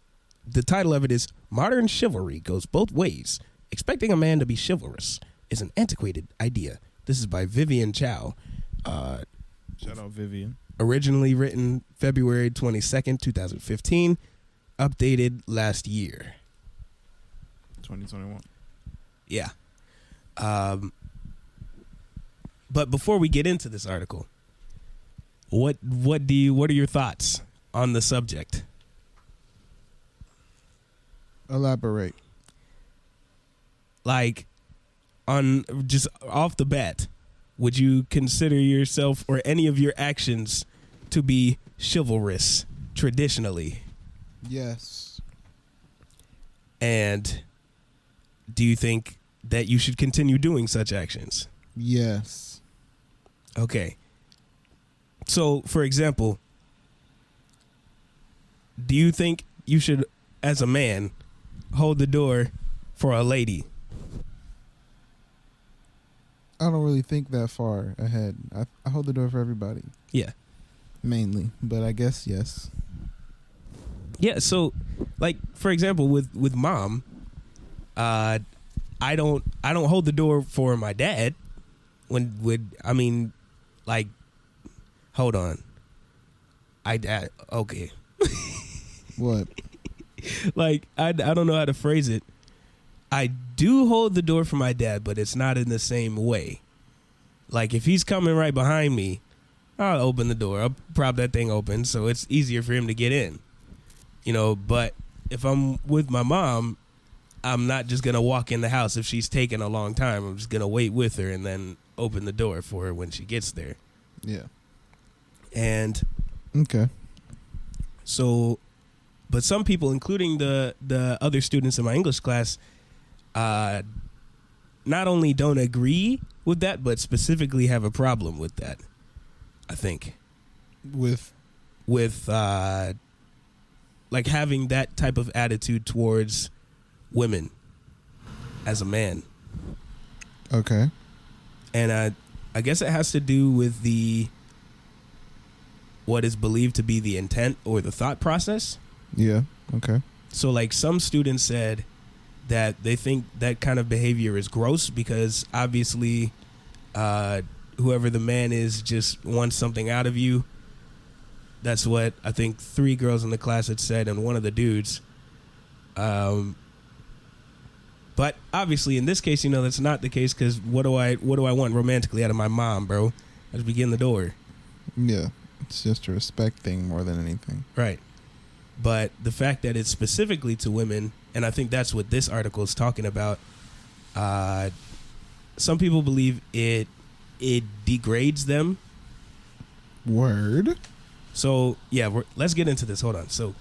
the title of it is Modern Chivalry Goes Both Ways. Expecting a man to be chivalrous is an antiquated idea. This is by Vivian Chow. Shout out Vivian. Originally written February 22nd, 2015. Updated last year. 2021. Yeah. But before we get into this article, what are your thoughts on the subject? Elaborate. Like, on just off the bat, would you consider yourself or any of your actions to be chivalrous traditionally? Yes. And do you think that you should continue doing such actions? Yes. Okay. So, for example, do you think you should, as a man, hold the door for a lady? I don't really think that far ahead. I hold the door for everybody. Yeah. Mainly. But I guess yes. Yeah, so like for example with mom, I don't hold the door for my dad like hold on. Okay. What? Like I don't know how to phrase it. I do hold the door for my dad, but it's not in the same way. Like if he's coming right behind me, I'll open the door. I'll prop that thing open so it's easier for him to get in. You know, but if I'm with my mom, I'm not just going to walk in the house if she's taking a long time. I'm just going to wait with her and then open the door for her when she gets there. Yeah. And okay. So, but some people, including the other students in my English class, not only don't agree with that, but specifically have a problem with that, I think. With like having that type of attitude towards women as a man. Okay. And I guess it has to do with what is believed to be the intent or the thought process. Yeah. Okay. So like some students said that they think that kind of behavior is gross because obviously whoever the man is just wants something out of you. That's what I think 3 girls in the class had said, and one of the dudes. But obviously, in this case, that's not the case because what do I want romantically out of my mom, bro? I just begin the door. Yeah, it's just a respect thing more than anything. Right. But the fact that it's specifically to women, and I think that's what this article is talking about. Some people believe it degrades them. Word. So, yeah, let's get into this. Hold on. So,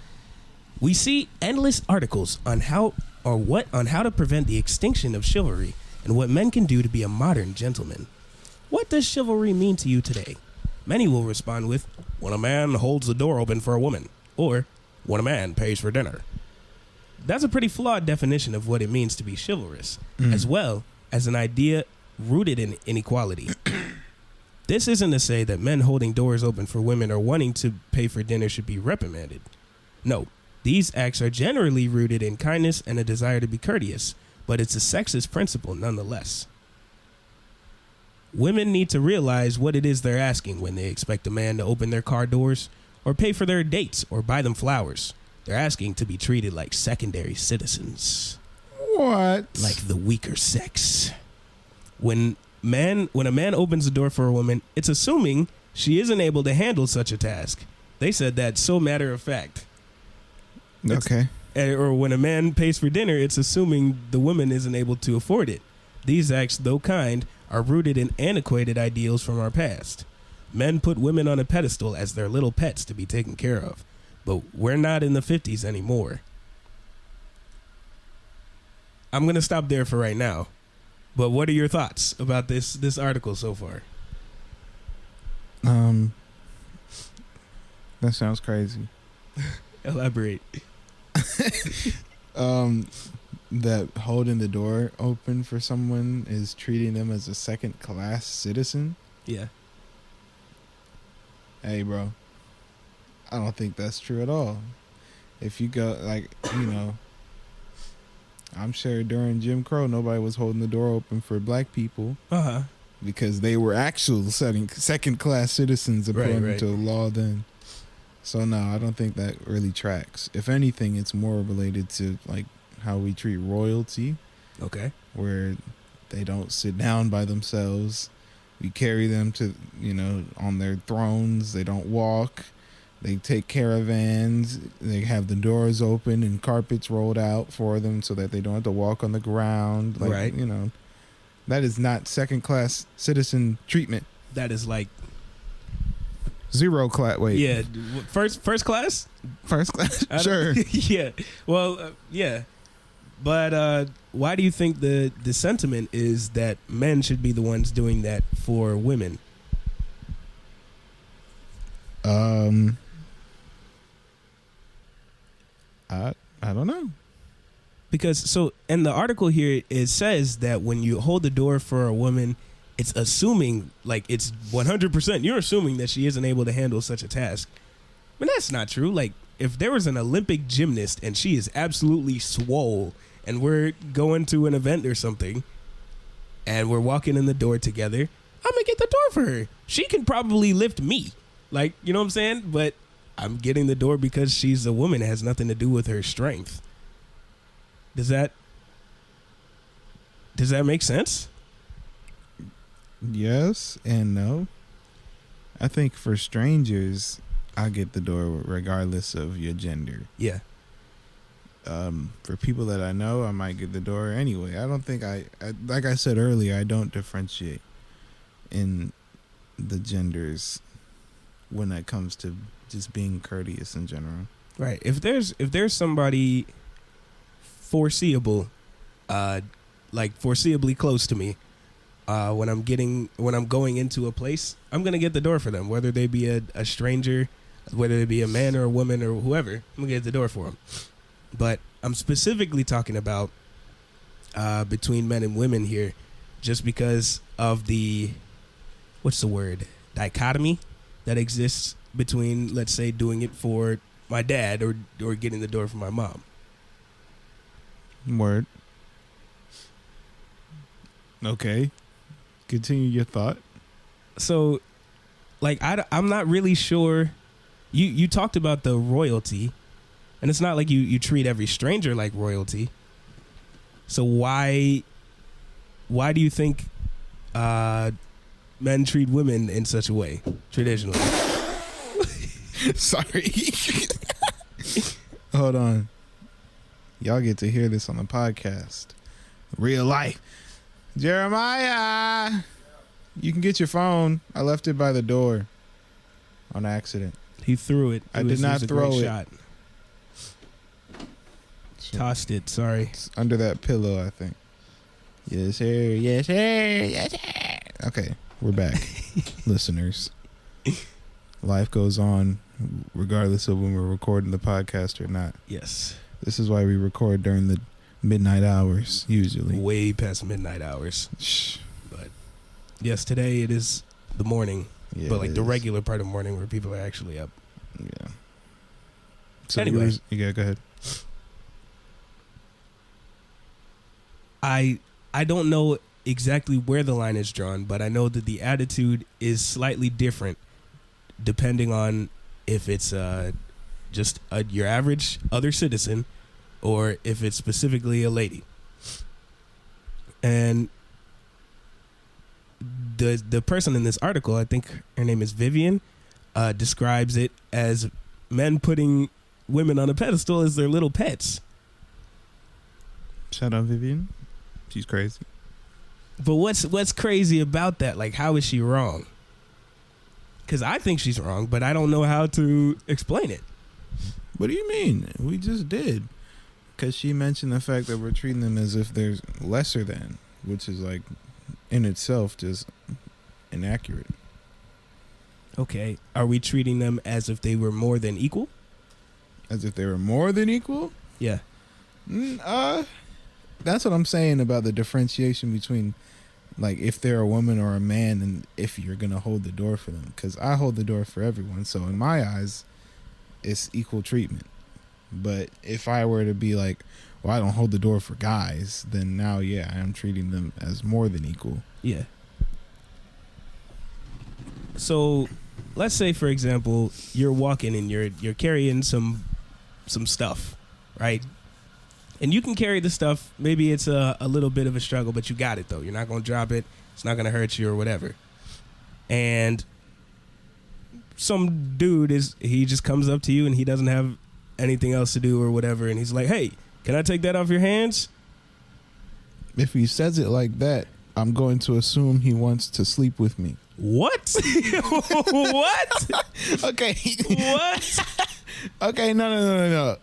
we see endless articles on how to prevent the extinction of chivalry and what men can do to be a modern gentleman. What does chivalry mean to you today? Many will respond with, when a man holds the door open for a woman, or when a man pays for dinner. That's a pretty flawed definition of what it means to be chivalrous, as well as an idea rooted in inequality. This isn't to say that men holding doors open for women or wanting to pay for dinner should be reprimanded. No, these acts are generally rooted in kindness and a desire to be courteous, but it's a sexist principle nonetheless. Women need to realize what it is they're asking when they expect a man to open their car doors or pay for their dates or buy them flowers. They're asking to be treated like secondary citizens. What? Like the weaker sex. When a man opens the door for a woman, it's assuming she isn't able to handle such a task. They said that so matter of fact. Okay. Or when a man pays for dinner, it's assuming the woman isn't able to afford it. These acts, though kind, are rooted in antiquated ideals from our past. Men put women on a pedestal as their little pets to be taken care of. But we're not in the 50s anymore. I'm going to stop there for right now. But what are your thoughts about this article so far? That sounds crazy. Elaborate. That holding the door open for someone is treating them as a second-class citizen. Yeah. Hey, bro. I don't think that's true at all. If you go, I'm sure during Jim Crow, nobody was holding the door open for black people because they were actual second-class citizens according to the law then. So no, I don't think that really tracks. If anything, it's more related to like how we treat royalty. Okay. Where they don't sit down by themselves. We carry them to, on their thrones. They don't walk. They take caravans. They have the doors open and carpets rolled out for them so that they don't have to walk on the ground. Right. That is not second-class citizen treatment. That is like zero class. Wait. Yeah. First class? First class? Sure. Yeah. Well, yeah. But why do you think the sentiment is that men should be the ones doing that for women? I don't know. Because so in the article here, it says that when you hold the door for a woman, it's assuming like it's 100%. You're assuming that she isn't able to handle such a task. But that's not true. Like if there was an Olympic gymnast and she is absolutely swole and we're going to an event or something and we're walking in the door together, I'm going to get the door for her. She can probably lift me. Like, you know what I'm saying? But I'm getting the door because she's a woman. It has nothing to do with her strength. Does that make sense? Yes and no. I think for strangers, I get the door regardless of your gender. Yeah. For people that I know, I might get the door anyway. I don't think I like I said earlier, I don't differentiate in the genders when it comes to just being courteous in general. Right. If there's somebody foreseeable, like foreseeably close to me, when I'm going into a place, I'm gonna get the door for them, whether they be a stranger, whether it be a man or a woman or whoever. I'm gonna get the door for them. But I'm specifically talking about between men and women here, just because of the dichotomy that exists between, let's say, doing it for my dad or getting the door for my mom. Word. Okay. Continue your thought. So, like, I'm not really sure. You talked about the royalty, and it's not like you treat every stranger like royalty. So why do you think men treat women in such a way traditionally? Sorry. Hold on. Y'all get to hear this on the podcast. Real life. Jeremiah, you can get your phone. I left it by the door on accident. He threw it. I did not throw it. Shot. Tossed it. Sorry. It's under that pillow, I think. Yes, sir. Yes, sir. Yes, sir. Okay, we're back, listeners. Life goes on regardless of when we're recording the podcast or not. Yes. This is why we record during the midnight hours, usually. Way past midnight hours. Shh. But yes, today it is the morning. Yeah, but like the regular part of morning where people are actually up. Yeah. So anyway. Yeah, go ahead. I don't know exactly where the line is drawn, but I know that the attitude is slightly different depending on if it's just your average other citizen or if it's specifically a lady. And the person in this article, I think her name is Vivian, describes it as men putting women on a pedestal as their little pets. Shout out Vivian. She's crazy. But what's crazy about that? Like, how is she wrong? Because I think she's wrong, but I don't know how to explain it. What do you mean? We just did. Because she mentioned the fact that we're treating them as if they're lesser than, which is like in itself just inaccurate. Okay. Are we treating them as if they were more than equal? As if they were more than equal? Yeah. That's what I'm saying about the differentiation between, like, if they're a woman or a man and if you're going to hold the door for them. Because I hold the door for everyone. So in my eyes, it's equal treatment. But if I were to be like, well, I don't hold the door for guys, then now, yeah, I am treating them as more than equal. Yeah. So, let's say, for example, you're walking and you're carrying some stuff, right? And you can carry the stuff. Maybe it's a little bit of a struggle, but you got it, though. You're not going to drop it. It's not going to hurt you or whatever. And some dude he just comes up to you and he doesn't have anything else to do or whatever. And he's like, hey, can I take that off your hands? If he says it like that, I'm going to assume he wants to sleep with me. What? What? Okay. What? Okay, no.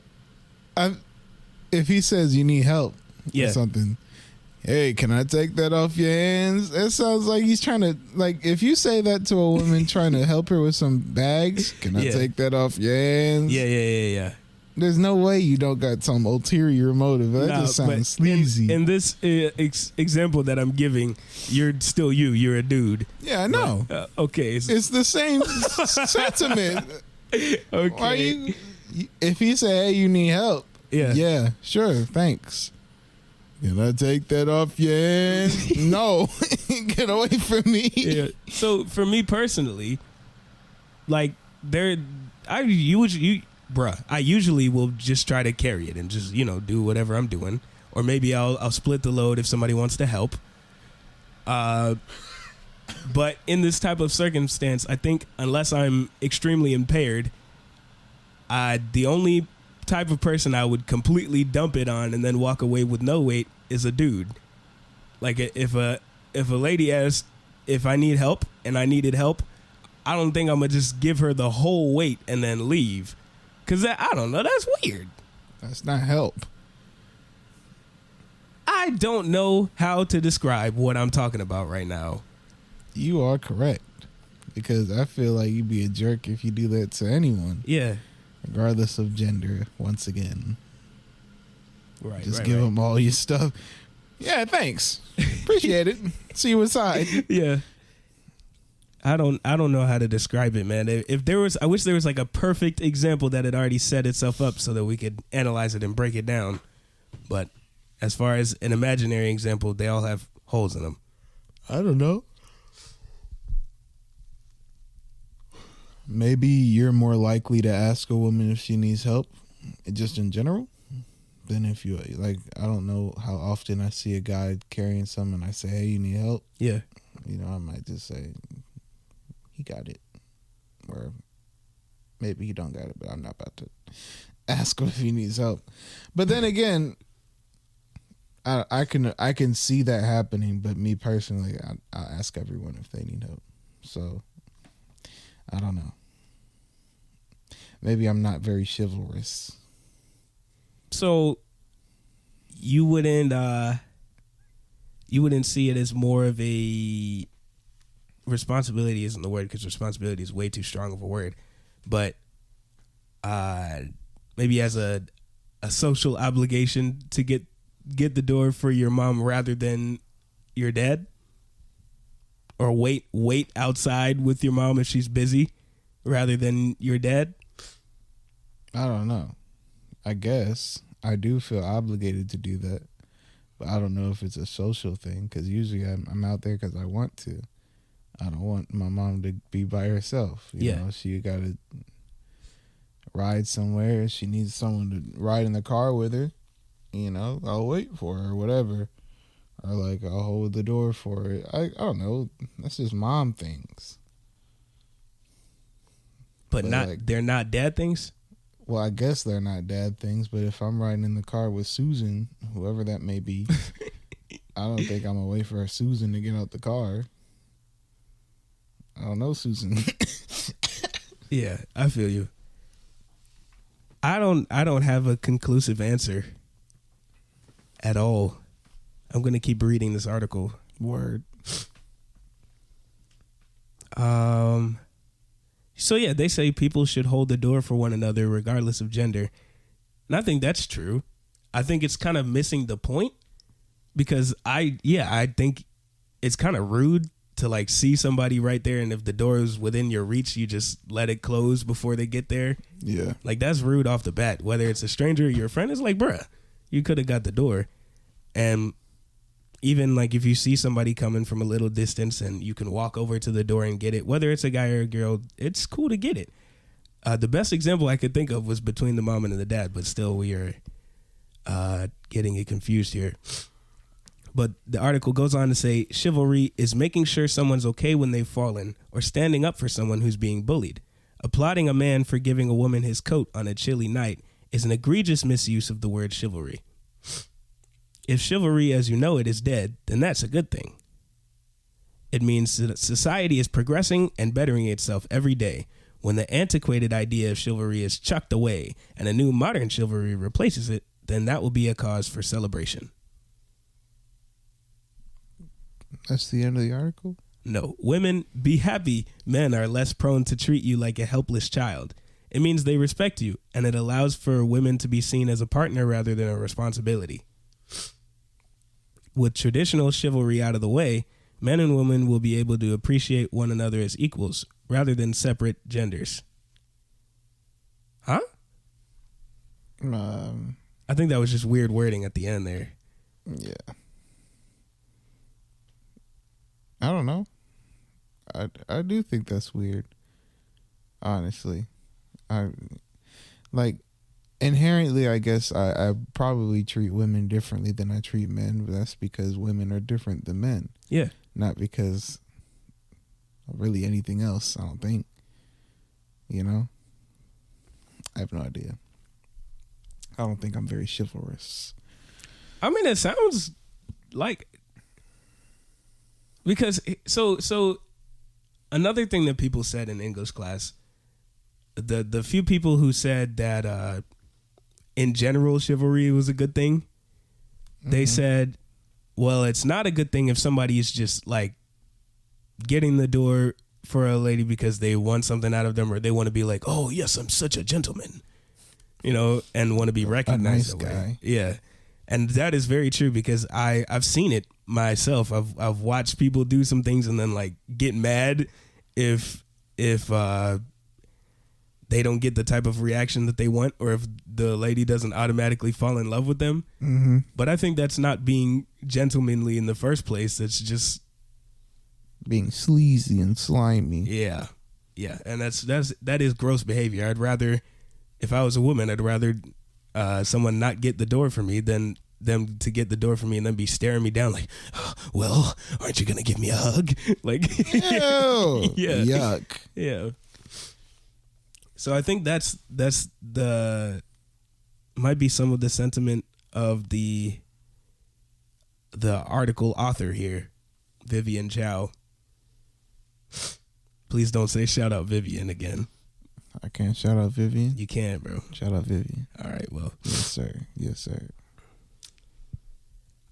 If he says you need help or something, hey, can I take that off your hands? It sounds like he's trying to, like, if you say that to a woman trying to help her with some bags, can I take that off your hands? Yeah. There's no way you don't got some ulterior motive. That just sounds sleazy. In this example that I'm giving, you're still you. You're a dude. Yeah, I know. Okay. It's the same sentiment. Okay. If he say, hey, you need help. Yeah, sure, thanks. Can I take that off your hands? No. Get away from me. Yeah. So for me personally, like I usually will just try to carry it and just, do whatever I'm doing. Or maybe I'll split the load if somebody wants to help. But in this type of circumstance, I think unless I'm extremely impaired, the only type of person I would completely dump it on and then walk away with no weight is a dude. Like if a lady asked if I need help and I needed help, I don't think I'm gonna just give her the whole weight and then leave. Cause I don't know, that's weird. That's not help. I don't know how to describe what I'm talking about right now. You are correct. Because I feel like you'd be a jerk if you do that to anyone. Yeah. Regardless of gender, once again. Right. Just give them all your stuff. Yeah, thanks. Appreciate it. See you inside. Yeah. I don't know how to describe it, man. I wish there was like a perfect example that had already set itself up so that we could analyze it and break it down. But as far as an imaginary example, they all have holes in them. I don't know. Maybe you're more likely to ask a woman if she needs help, just in general, than if you, like, I don't know how often I see a guy carrying something and I say, hey, you need help? Yeah. I might just say, he got it. Or maybe he don't got it, but I'm not about to ask him if he needs help. But then again, I can see that happening, but me personally, I'll ask everyone if they need help. So, I don't know. Maybe I'm not very chivalrous. So you wouldn't see it as more of a responsibility isn't the word because responsibility is way too strong of a word, but maybe as a social obligation to get the door for your mom rather than your dad, or wait outside with your mom if she's busy rather than your dad. I don't know. I guess I do feel obligated to do that, but I don't know if it's a social thing because usually I'm out there because I want to. I don't want my mom to be by herself. You know, she got to ride somewhere. She needs someone to ride in the car with her. I'll wait for her or whatever. Or like I'll hold the door for her. I don't know. That's just mom things. But they're not dad things? Well, I guess they're not dad things, but if I'm riding in the car with Susan, whoever that may be, I don't think I'm gonna wait for Susan to get out the car. I don't know, Susan. Yeah, I feel you. I don't have a conclusive answer at all. I'm gonna keep reading this article. Word. So yeah, they say people should hold the door for one another regardless of gender. And I think that's true. I think it's kind of missing the point because I think it's kind of rude to like see somebody right there, and if the door is within your reach, you just let it close before they get there. Yeah. Like, that's rude off the bat. Whether it's a stranger or your friend, it's like, bruh, you could have got the door. And even like if you see somebody coming from a little distance and you can walk over to the door and get it, whether it's a guy or a girl, it's cool to get it. The best example I could think of was between the mom and the dad, but still we are getting it confused here. But the article goes on to say, chivalry is making sure someone's okay when they've fallen, or standing up for someone who's being bullied. Applauding a man for giving a woman his coat on a chilly night is an egregious misuse of the word chivalry. If chivalry as you know it is dead, then that's a good thing. It means that society is progressing and bettering itself every day. When the antiquated idea of chivalry is chucked away and a new modern chivalry replaces it, then that will be a cause for celebration. That's the end of the article? No. Women, be happy men are less prone to treat you like a helpless child. It means they respect you, and it allows for women to be seen as a partner rather than a responsibility. With traditional chivalry out of the way, men and women will be able to appreciate one another as equals rather than separate genders. Huh? I think that was just weird wording at the end there. Yeah. I don't know. I do think that's weird. Honestly. Inherently, I guess I probably treat women differently than I treat men, but that's because women are different than men. Yeah. Not because of really anything else, I don't think. You know? I have no idea. I don't think I'm very chivalrous. I mean, it sounds like, because so another thing that people said in English class, the few people who said that in general chivalry was a good thing, they said, well, it's not a good thing if somebody is just like getting the door for a lady because they want something out of them, or they want to be like, oh yes, I'm such a gentleman, you know, and want to be recognized. A nice guy. Yeah. And that is very true, because I've seen it myself. I've watched people do some things and then like get mad if they don't get the type of reaction that they want, or if the lady doesn't automatically fall in love with them. Mm-hmm. But I think that's not being gentlemanly in the first place. It's just being sleazy and slimy. Yeah. And that is gross behavior. I'd rather, if I was a woman, I'd rather someone not get the door for me than them to get the door for me and then be staring me down like, oh, well, aren't you gonna give me a hug? Like, ew, yeah, yuck. Yeah. So I think that's the might be some of the sentiment of the article author here, Vivian Chow. Please don't say shout out Vivian again. I can't shout out Vivian. You can't, bro. Shout out Vivian. All right, well. Yes, sir. Yes, sir.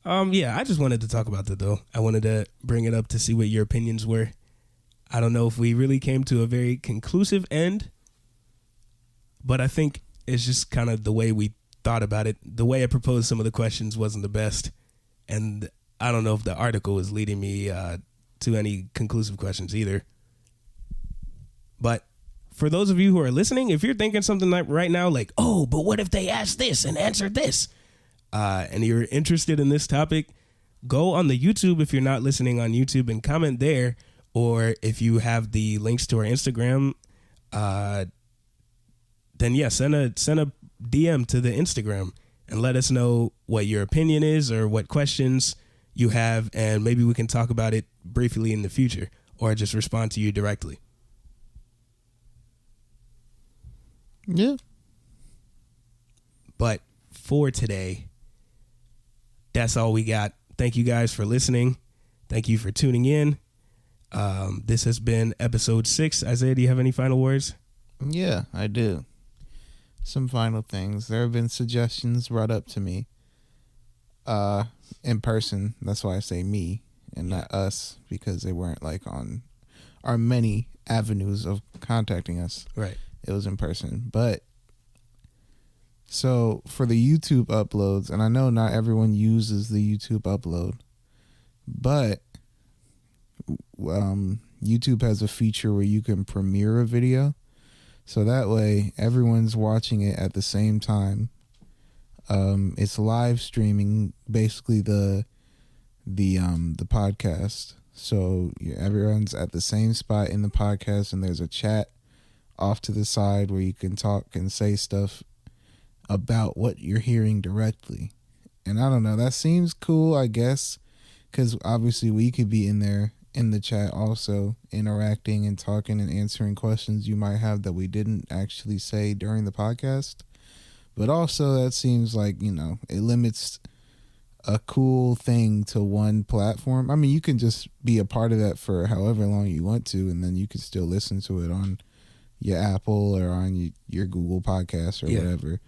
Yeah, I just wanted to talk about that, though. I wanted to bring it up to see what your opinions were. I don't know if we really came to a very conclusive end, but I think it's just kind of the way we thought about it. The way I proposed some of the questions wasn't the best, and I don't know if the article is leading me to any conclusive questions either. But for those of you who are listening, if you're thinking something like right now, like, oh, but what if they asked this and answered this? And you're interested in this topic, go on the YouTube if you're not listening on YouTube and comment there. Or if you have the links to our Instagram, then yeah, send a DM to the Instagram and let us know what your opinion is or what questions you have, and maybe we can talk about it briefly in the future, or just respond to you directly. Yeah. But for today, that's all we got. Thank you guys for listening. Thank you for tuning in. This has been episode 6. Isaiah, do you have any final words? Yeah, I do. Some final things. There have been suggestions brought up to me in person. That's why I say me and not us, because they weren't like on our many avenues of contacting us. Right. It was in person. But so for the YouTube uploads, and I know not everyone uses the YouTube upload, but YouTube has a feature where you can premiere a video, so that way everyone's watching it at the same time. It's live streaming basically the podcast, so everyone's at the same spot in the podcast, and there's a chat off to the side where you can talk and say stuff about what you're hearing directly. And I don't know, that seems cool, I guess, because obviously we could be in there in the chat also interacting and talking and answering questions you might have that we didn't actually say during the podcast. But also that seems like, you know, it limits a cool thing to one platform. I mean, you can just be a part of that for however long you want to, and then you can still listen to it on your Apple or on your Google Podcast or whatever.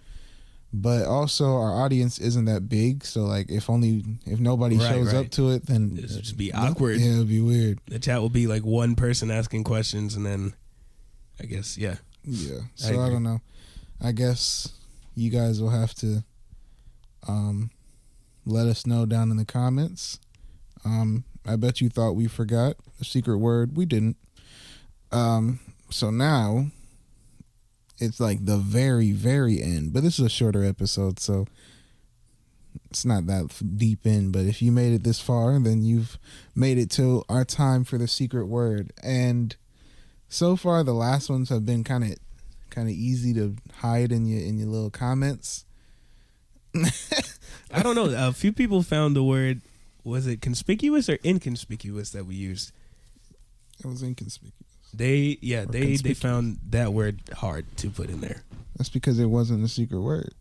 But also our audience isn't that big, so like if nobody shows up to it, then it'll just be awkward. Yeah, it'll be weird. The chat will be like one person asking questions, and then I guess yeah. So I don't know. I guess you guys will have to let us know down in the comments. I bet you thought we forgot a secret word. We didn't. So now it's like the very, very end. But this is a shorter episode, so it's not that deep in. But if you made it this far, then you've made it to our time for the secret word. And so far, the last ones have been kind of easy to hide in your little comments. I don't know. A few people found the word. Was it conspicuous or inconspicuous that we used? It was inconspicuous. They found that word hard to put in there. That's because it wasn't a secret word.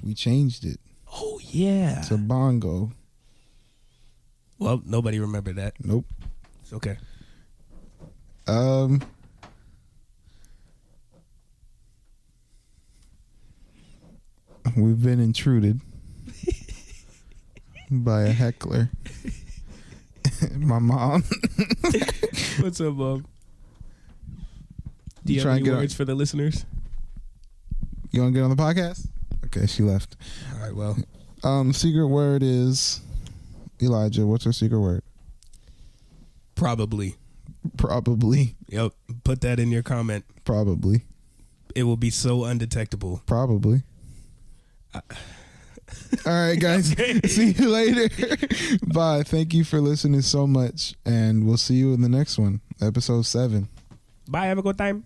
We changed it. Oh yeah. To bongo. Well, nobody remembered that. Nope. It's okay. We've been intruded by a heckler. My mom. What's up, Bob? Do you have any words for the listeners? You want to get on the podcast? Okay, she left. All right, well. Secret word is Elijah. What's her secret word? Probably. Yep. Put that in your comment. Probably. It will be so undetectable. Probably. All right, guys. Okay. See you later. Bye. Thank you for listening so much, and we'll see you in the next one, episode 7. Bye. Have a good time.